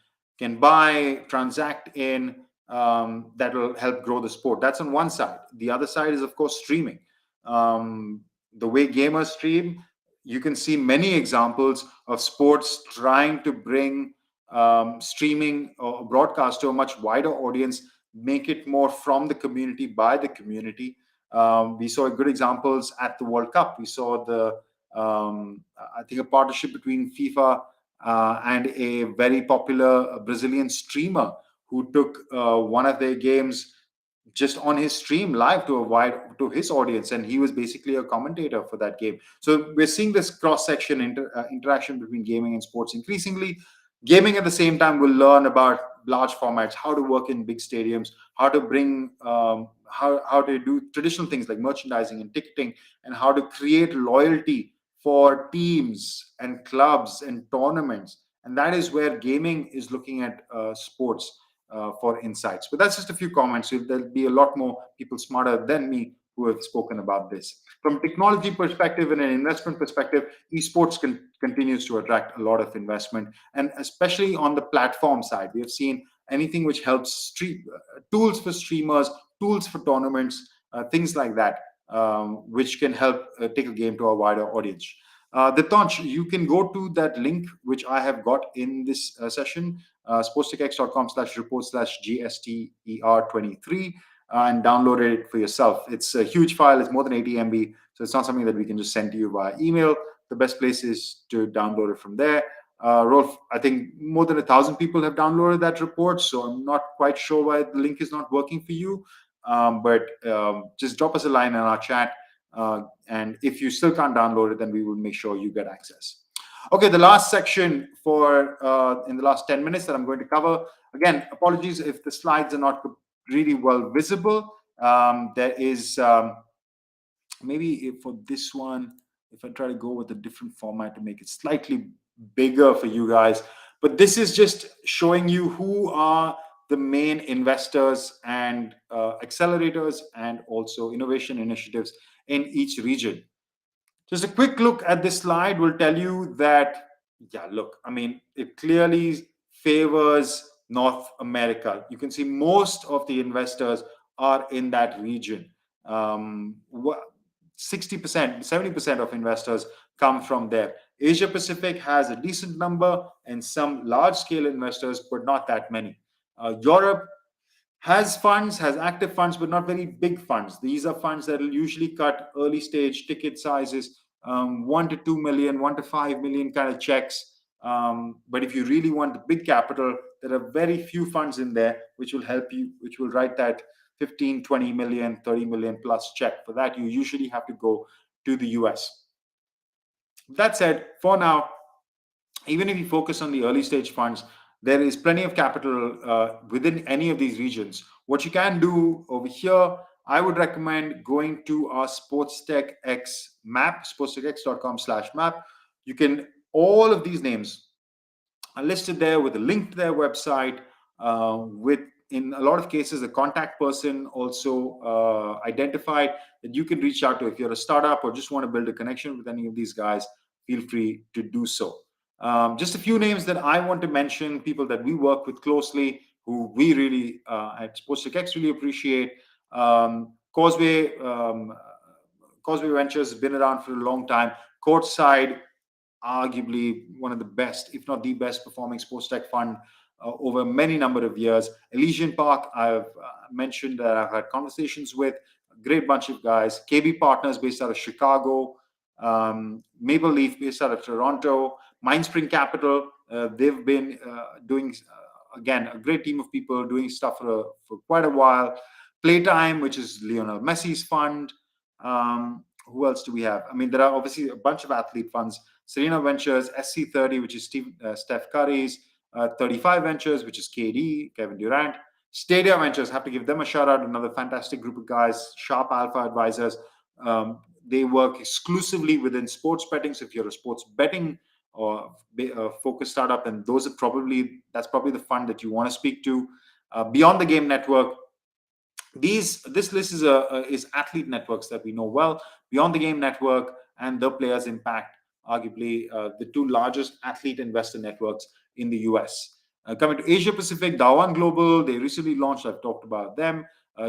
buy, transact in, that will help grow the sport. That's on one side. The other side is of course streaming. The way gamers stream, you can see many examples of sports trying to bring streaming or broadcast to a much wider audience, make it more from the community, by the community. We saw good examples at the World Cup. We saw I think a partnership between FIFA and a very popular Brazilian streamer who took one of their games just on his stream live to his audience, and he was basically a commentator for that game. So we're seeing this cross section interaction between gaming and sports increasingly. Gaming at the same time will learn about large formats, how to work in big stadiums, how to bring how to do traditional things like merchandising and ticketing, and how to create loyalty for teams and clubs and tournaments. And that is where gaming is looking at sports for insights. But that's just a few comments. So there'll be a lot more people smarter than me who have spoken about this. From a technology perspective and an investment perspective, esports continues to attract a lot of investment, and especially on the platform side, we have seen anything which helps tools for streamers, tools for tournaments, things like that, which can help take a game to a wider audience. Ditansh, you can go to that link which I have got in this session, sportstechx.com/report/GSTER23, and download it for yourself. It's a huge file. It's more than 80 MB, so it's not something that we can just send to you via email. The best place is to download it from there. Rolf, I think more than 1,000 people have downloaded that report, so I'm not quite sure why the link is not working for you. But just drop us a line in our chat, and if you still can't download it, then we will make sure you get access. Okay, the last section for in the last 10 minutes that I'm going to cover. Again, apologies if the slides are not really well visible. There is maybe for this one, if I try to go with a different format to make it slightly bigger for you guys, but this is just showing you who are the main investors and accelerators and also innovation initiatives in each region. Just a quick look at this slide will tell you that, yeah, look, I mean, it clearly favors North America. You can see most of the investors are in that region. 60%, 70% of investors come from there. Asia Pacific has a decent number and some large scale investors, but not that many. Europe has funds, has active funds, but not very big funds. These are funds that will usually cut early stage ticket sizes, 1 to 2 million, 1 to 5 million kind of checks. But if you really want the big capital, there are very few funds in there which will help you, which will write that 15, 20 million, 30 million plus check. For that, you usually have to go to the US. That said, for now, even if you focus on the early stage funds, there is plenty of capital within any of these regions. What you can do over here, I would recommend going to our SportsTech X map, sportstechx.com/map. You can, all of these names are listed there with a link to their website, with, in a lot of cases, a contact person also identified that you can reach out to. If you're a startup or just want to build a connection with any of these guys, feel free to do so. Just a few names that I want to mention, people that we work with closely, who we really at SportsTech really appreciate. Causeway Ventures has been around for a long time. Courtside, arguably one of the best, if not the best performing sports tech fund over many number of years. Elysian Park, I've mentioned that I've had conversations with. A great bunch of guys. KB Partners based out of Chicago. Maple Leaf based out of Toronto. Mindspring Capital, they've been doing, again, a great team of people doing stuff for quite a while. Playtime, which is Lionel Messi's fund. Who else do we have? I mean, there are obviously a bunch of athlete funds. Serena Ventures, SC30, which is Steph Curry's. 35 Ventures, which is KD, Kevin Durant. Stadia Ventures, have to give them a shout out. Another fantastic group of guys. Sharp Alpha Advisors. They work exclusively within sports betting. So if you're a sports betting or focused startup, then that's probably the fund that you want to speak to. Beyond the Game Network, this list is athlete networks that we know well. Beyond the Game Network and the Players Impact, arguably the two largest athlete investor networks in the US. Coming to Asia Pacific, Dawan Global, they recently launched. I've talked about them.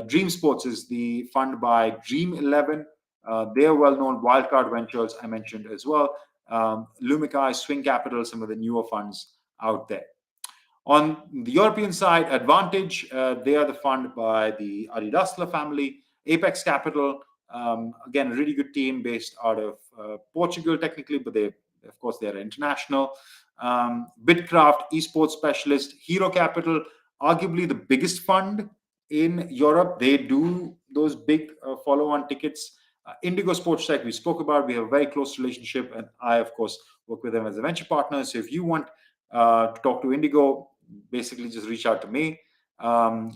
Dream Sports is the fund by Dream 11. They are well known. Wildcard Ventures I mentioned as well. Lumikai, Swing Capital, some of the newer funds out there. On the European side, Advantage, they are the fund by the Adidasla family. Apex Capital, again, a really good team based out of Portugal technically, but of course, they're international. Bitcraft, esports specialist. Hero Capital, arguably the biggest fund in Europe. They do those big follow-on tickets. Indigo Sports Tech, we spoke about. We have a very close relationship, and I, of course, work with them as a venture partner. So if you want to talk to Indigo, basically just reach out to me.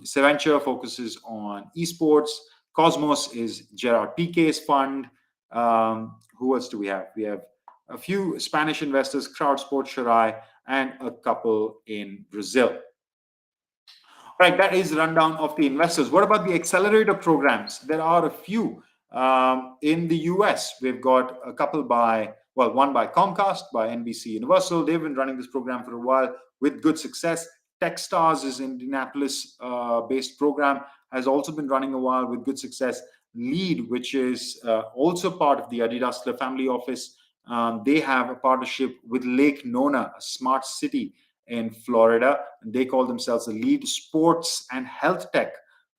Seventure focuses on esports. Cosmos is Gerard Pique's fund. Who else do we have? We have a few Spanish investors, Crowdsport, Shirai, and a couple in Brazil. All right, that is the rundown of the investors. What about the accelerator programs? There are a few. In the US, we've got a couple one by Comcast, by NBC Universal. They've been running this program for a while with good success. Techstars is an Indianapolis-based program, has also been running a while with good success. Lead, which is also part of the Adidas family office, they have a partnership with Lake Nona, a smart city in Florida. And they call themselves the Lead Sports and Health Tech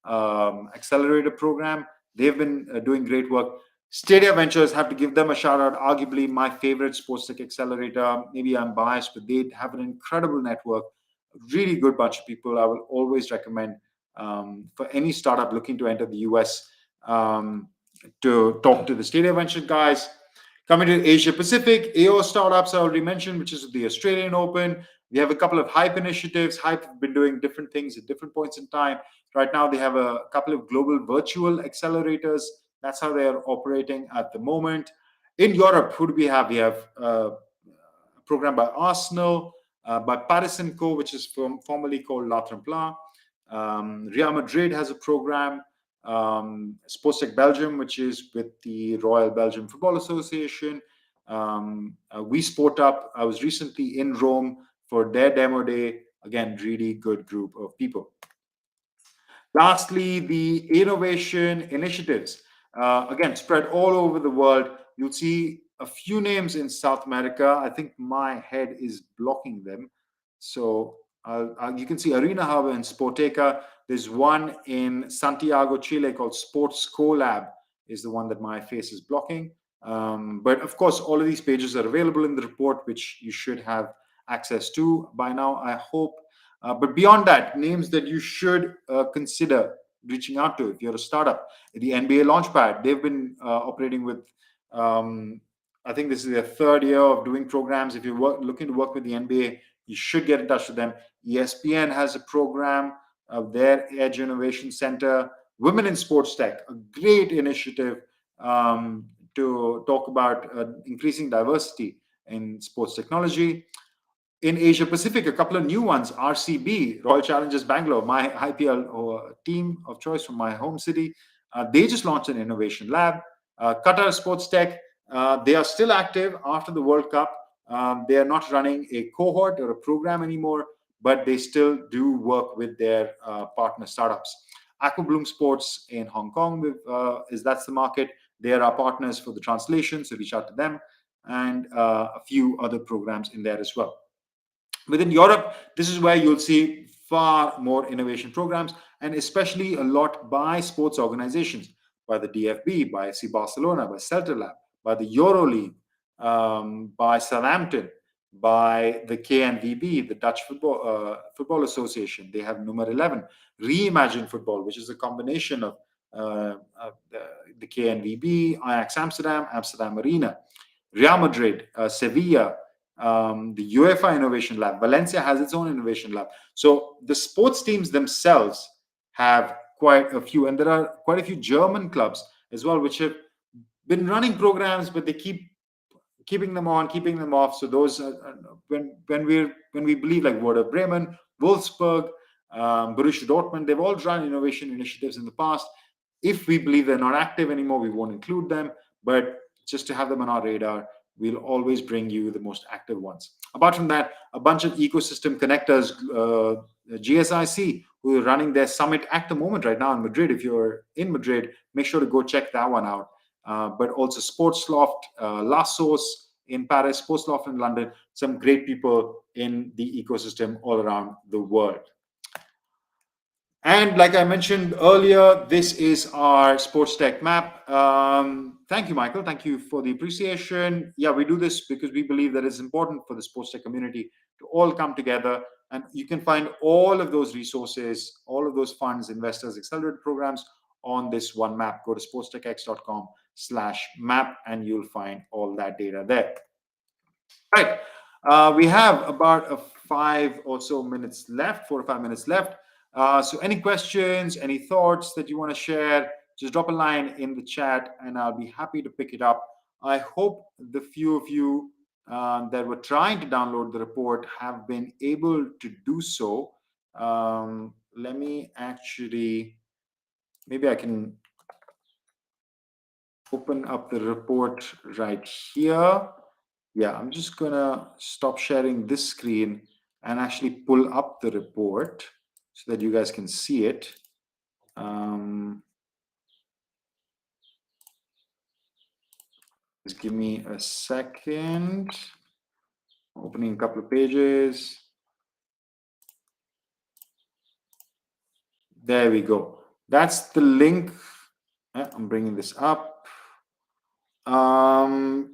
Accelerator Program. They've been doing great work. Stadia Ventures, have to give them a shout out. Arguably my favorite sports tech accelerator. Maybe I'm biased, but they have an incredible network, a really good bunch of people. I will always recommend for any startup looking to enter the US to talk to the Stadia Ventures guys. Coming to Asia Pacific, AO Startups I already mentioned, which is the Australian Open. We have a couple of Hype initiatives. Hype have been doing different things at different points in time. Right now, they have a couple of global virtual accelerators. That's how they are operating at the moment. In Europe, who do we have? We have a program by Arsenal, by Paris & Co., which is formerly called La Tremplin. Real Madrid has a program. SportsTech Belgium, which is with the Royal Belgium Football Association. We Sport Up. I was recently in Rome for their demo day. Again, really good group of people. Lastly, the innovation initiatives. Again, spread all over the world. You'll see a few names in South America. I think my head is blocking them. So you can see Arena Hub and Sporteca. There's one in Santiago, Chile called Sports Collab is the one that my face is blocking. But of course, all of these pages are available in the report, which you should have access to by now, I hope. But beyond that, names that you should consider reaching out to if you're a startup. The NBA Launchpad, they've been operating with, I think this is their third year of doing programs. If you're looking to work with the NBA, you should get in touch with them. ESPN has a program, their Edge Innovation Center. Women in Sports Tech, a great initiative to talk about increasing diversity in sports technology. In Asia Pacific, a couple of new ones. RCB, Royal Challengers Bangalore, my IPL team of choice from my home city. They just launched an innovation lab. Qatar Sports Tech, they are still active after the World Cup. They are not running a cohort or a program anymore, but they still do work with their partner startups. Aquabloom Sports in Hong Kong, that's the market. They are our partners for the translation, so reach out to them, and a few other programs in there as well. Within Europe, this is where you'll see far more innovation programs, and especially a lot by sports organizations, by the DFB, by FC Barcelona, by Celta Lab, by the EuroLeague, by Southampton, by the KNVB, the Dutch Football Association. They have number 11, Reimagine Football, which is a combination of the KNVB, Ajax Amsterdam, Amsterdam Arena, Real Madrid, Sevilla, the UEFA Innovation Lab. Valencia has its own innovation lab. So the sports teams themselves have quite a few, and there are quite a few German clubs as well, which have been running programs, but they keep keeping them on, keeping them off. So those when we believe like Werder Bremen, Wolfsburg, Borussia Dortmund, they've all run innovation initiatives in the past. If we believe they're not active anymore, we won't include them. But just to have them on our radar, we'll always bring you the most active ones. Apart from that, a bunch of ecosystem connectors, GSIC, who are running their summit at the moment right now in Madrid. If you're in Madrid, make sure to go check that one out. But also Sportsloft, Lassos in Paris, Sportsloft in London, some great people in the ecosystem all around the world. And like I mentioned earlier, this is our SportsTech Map. Thank you, Michael. Thank you for the appreciation. Yeah, we do this because we believe that it's important for the sports tech community to all come together. And you can find all of those resources, all of those funds, investors, accelerator programs on this one map. Go to sportstechx.com/map and you'll find all that data there. Right. We have about 5 or so minutes left, 4 or 5 minutes left. So any questions, any thoughts that you want to share, just drop a line in the chat and I'll be happy to pick it up. I hope the few of you that were trying to download the report have been able to do so. Let me actually, maybe I can open up the report right here. Yeah, I'm just gonna stop sharing this screen and actually pull up the report so that you guys can see it. Just give me a second. Opening a couple of pages. There we go. That's the link. I'm bringing this up.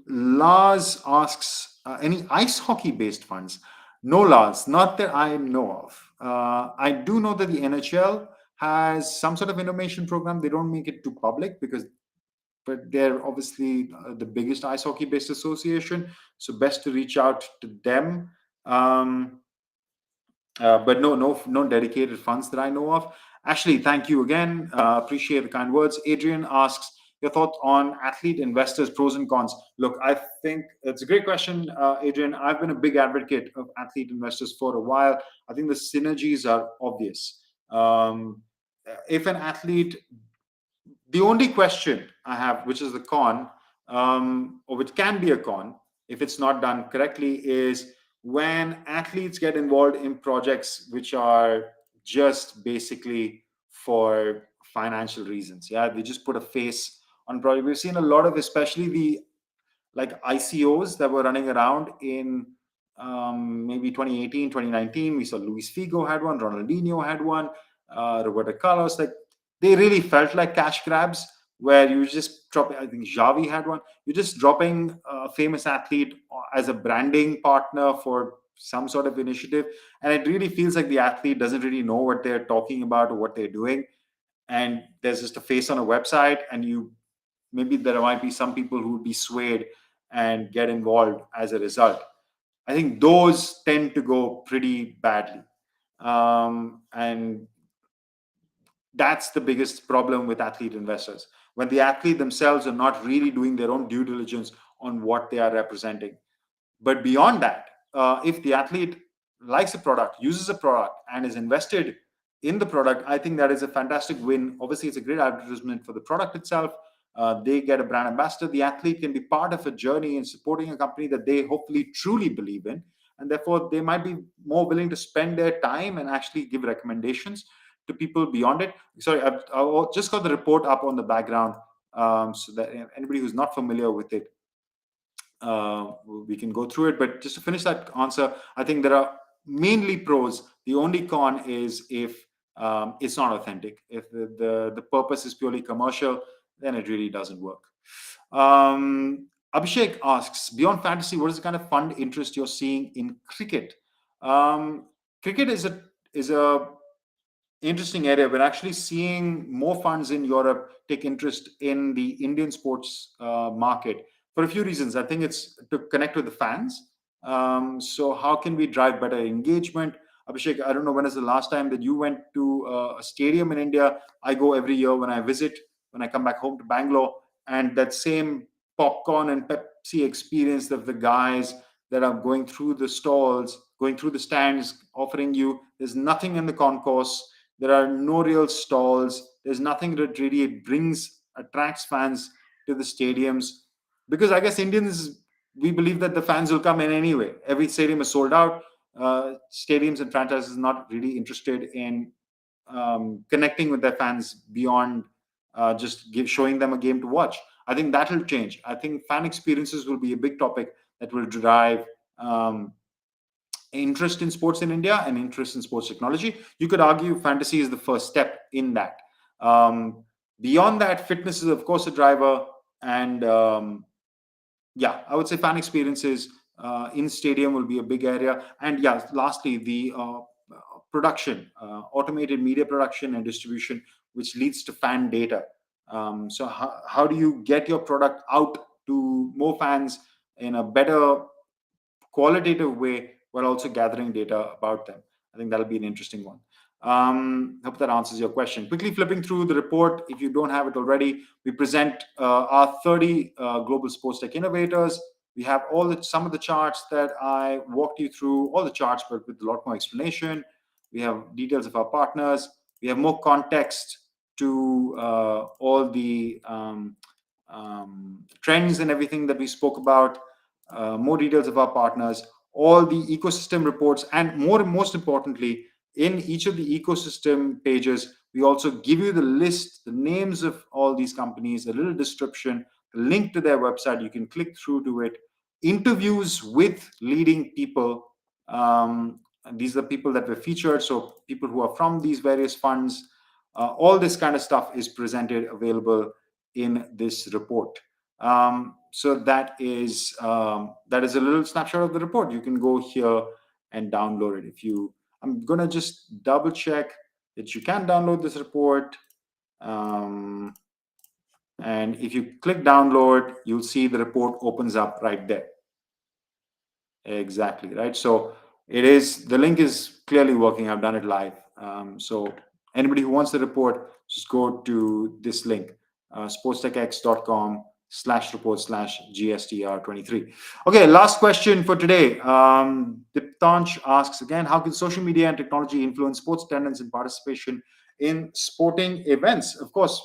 Lars asks, any ice hockey based funds? No, Lars, not that I know of. I do know that the NHL has some sort of innovation program. They don't make it too public but they're obviously the biggest ice hockey based association. So best to reach out to them. But no dedicated funds that I know of. Ashley, thank you again. Appreciate the kind words. Adrian asks your thoughts on athlete investors, pros and cons. Look, I think it's a great question, Adrian. I've been a big advocate of athlete investors for a while. I think the synergies are obvious. If an athlete, the only question I have, which is the con, or which can be a con if it's not done correctly, is when athletes get involved in projects which are just basically for financial reasons. Yeah, they just put a face on project. We've seen a lot of, especially the like ICOs that were running around in maybe 2018, 2019. We saw Luis Figo had one, Ronaldinho had one, Roberto Carlos. Like they really felt like cash grabs where you just drop. I think Xavi had one. You're just dropping a famous athlete as a branding partner for some sort of initiative, and it really feels like the athlete doesn't really know what they're talking about or what they're doing, and there's just a face on a website, and maybe there might be some people who would be swayed and get involved as a result. I think those tend to go pretty badly, and that's the biggest problem with athlete investors, when the athlete themselves are not really doing their own due diligence on what they are representing. But beyond that, if the athlete likes a product, uses a product, and is invested in the product, I think that is a fantastic win. Obviously, it's a great advertisement for the product itself. They get a brand ambassador. The athlete can be part of a journey in supporting a company that they hopefully truly believe in. And therefore, they might be more willing to spend their time and actually give recommendations to people beyond it. Sorry, I've just got the report up on the background so that anybody who's not familiar with it, we can go through it. But just to finish that answer, I think there are mainly pros. The only con is if it's not authentic. If the purpose is purely commercial, then it really doesn't work. Abhishek asks, beyond fantasy, what is the kind of fund interest you're seeing in cricket? Cricket is a interesting area. We're actually seeing more funds in Europe take interest in the Indian sports market for a few reasons. I think it's to connect with the fans. So how can we drive better engagement? Abhishek, I don't know when is the last time that you went to a stadium in India. I go every year when I visit, when I come back home to Bangalore, and that same popcorn and see experience of the guys that are going through the stalls, going through the stands, offering you. There's nothing in the concourse. There are no real stalls. There's nothing that really attracts fans to the stadiums, because I guess Indians, we believe that the fans will come in anyway. Every stadium is sold out. Stadiums and franchises not really interested in connecting with their fans beyond showing them a game to watch. I think that will change. I think fan experiences will be a big topic that will drive interest in sports in India and interest in sports technology. You could argue fantasy is the first step in that. Beyond that, fitness is, of course, a driver. And yeah, I would say fan experiences in stadium will be a big area. And yeah, lastly, the production, automated media production and distribution, which leads to fan data. So how do you get your product out to more fans in a better qualitative way, while also gathering data about them? I think that'll be an interesting one. Hope that answers your question. Quickly flipping through the report, if you don't have it already, we present our 30 global sports tech innovators. We have some of the charts that I walked you through, all the charts, but with a lot more explanation. We have details of our partners. We have more context to all the trends and everything that we spoke about, more details of our partners, all the ecosystem reports, and most importantly, in each of the ecosystem pages, we also give you the list, the names of all these companies, a little description, a link to their website. You can click through to it. Interviews with leading people. These are people that were featured, so people who are from these various funds. All this kind of stuff is presented, available in this report. So that is a little snapshot of the report. You can go here and download it. I'm gonna just double check that you can download this report. And if you click download, you'll see the report opens up right there. Exactly, right? So the link is clearly working. I've done it live. So anybody who wants the report, just go to this link, sportstechx.com/report/GSTR23. Okay, last question for today. Diptansh asks again, how can social media and technology influence sports attendance and participation in sporting events? Of course,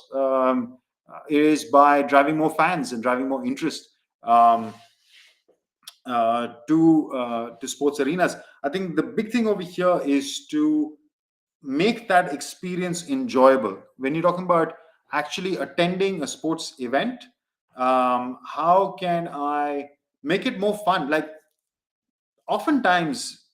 it is by driving more fans and driving more interest to sports arenas. I think the big thing over here is to make that experience enjoyable. When you're talking about actually attending a sports event, how can I make it more fun? Like, oftentimes,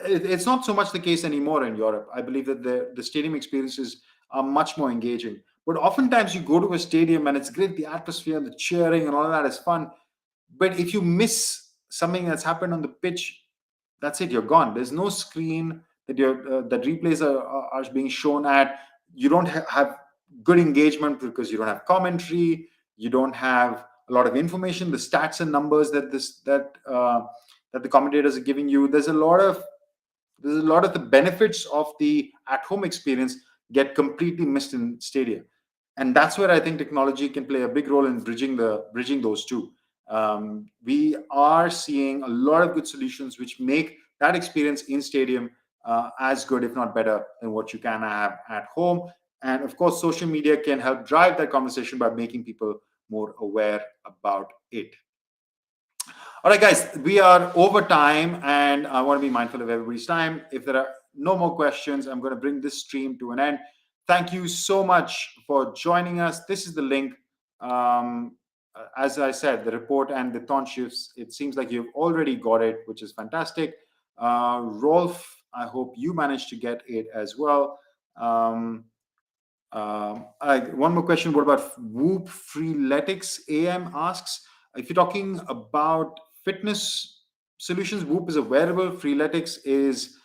it's not so much the case anymore in Europe. I believe that the stadium experiences are much more engaging. But oftentimes you go to a stadium and it's great, the atmosphere, the cheering and all of that is fun. But if you miss something that's happened on the pitch, that's it, you're gone. There's no screen that that replays are being shown at. You don't have good engagement because you don't have commentary. You don't have a lot of information, the stats and numbers that the commentators are giving you. There's a lot of the benefits of the at-home experience get completely missed in stadium, and that's where I think technology can play a big role in bridging those two. We are seeing a lot of good solutions which make that experience in stadium as good, if not better, than what you can have at home. And of course, social media can help drive that conversation by making people more aware about it. All right, guys, we are over time, and I want to be mindful of everybody's time. If there are no more questions, I'm going to bring this stream to an end. Thank you so much for joining us. This is the link. As I said, the report and the tonships, it seems like you've already got it, which is fantastic. Rolf, I hope you managed to get it as well. One more question. What about Whoop Freeletics? AM asks, if you're talking about fitness solutions, Whoop is a wearable. Freeletics is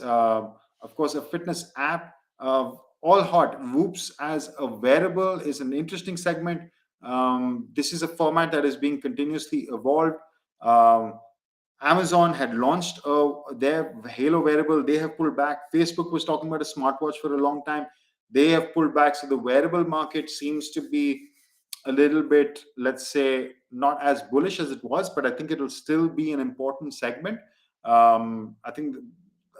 of course, a fitness app. All hot. Whoops as a wearable is an interesting segment. This is a format that is being continuously evolved. Amazon had launched their Halo wearable. They have pulled back. Facebook was talking about a smartwatch for a long time. They have pulled back. So the wearable market seems to be a little bit, let's say, not as bullish as it was, but I think it'll still be an important segment. I think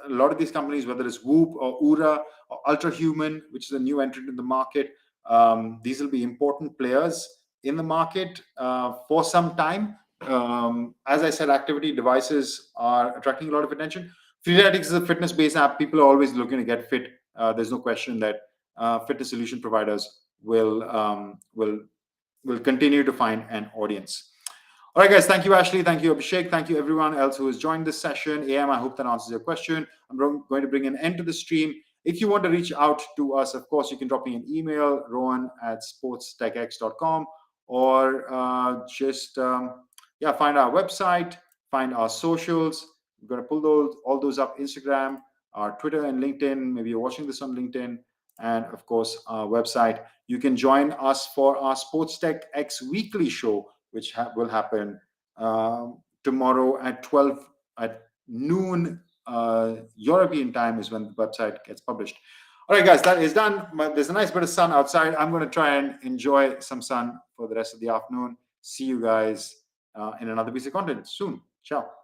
a lot of these companies, whether it's Whoop or Ura or Ultrahuman, which is a new entrant in the market, these will be important players in the market for some time. As I said, activity devices are attracting a lot of attention. Freeletics is a fitness-based app. People are always looking to get fit. There's no question that fitness solution providers will continue to find an audience. All right, guys. Thank you, Ashley. Thank you, Abhishek. Thank you, everyone else who has joined this session. AM, I hope that answers your question. I'm going to bring an end to the stream. If you want to reach out to us, of course, you can drop me an email, rohan@sportstechx.com, or just find our website, find our socials. I'm going to pull all those up: Instagram, our Twitter, and LinkedIn. Maybe you're watching this on LinkedIn, and of course, our website. You can join us for our SportsTech X weekly show, which will happen tomorrow at noon European time is when the website gets published. All right, guys, that is done. There's a nice bit of sun outside. I'm going to try and enjoy some sun for the rest of the afternoon. See you guys in another piece of content soon. Ciao.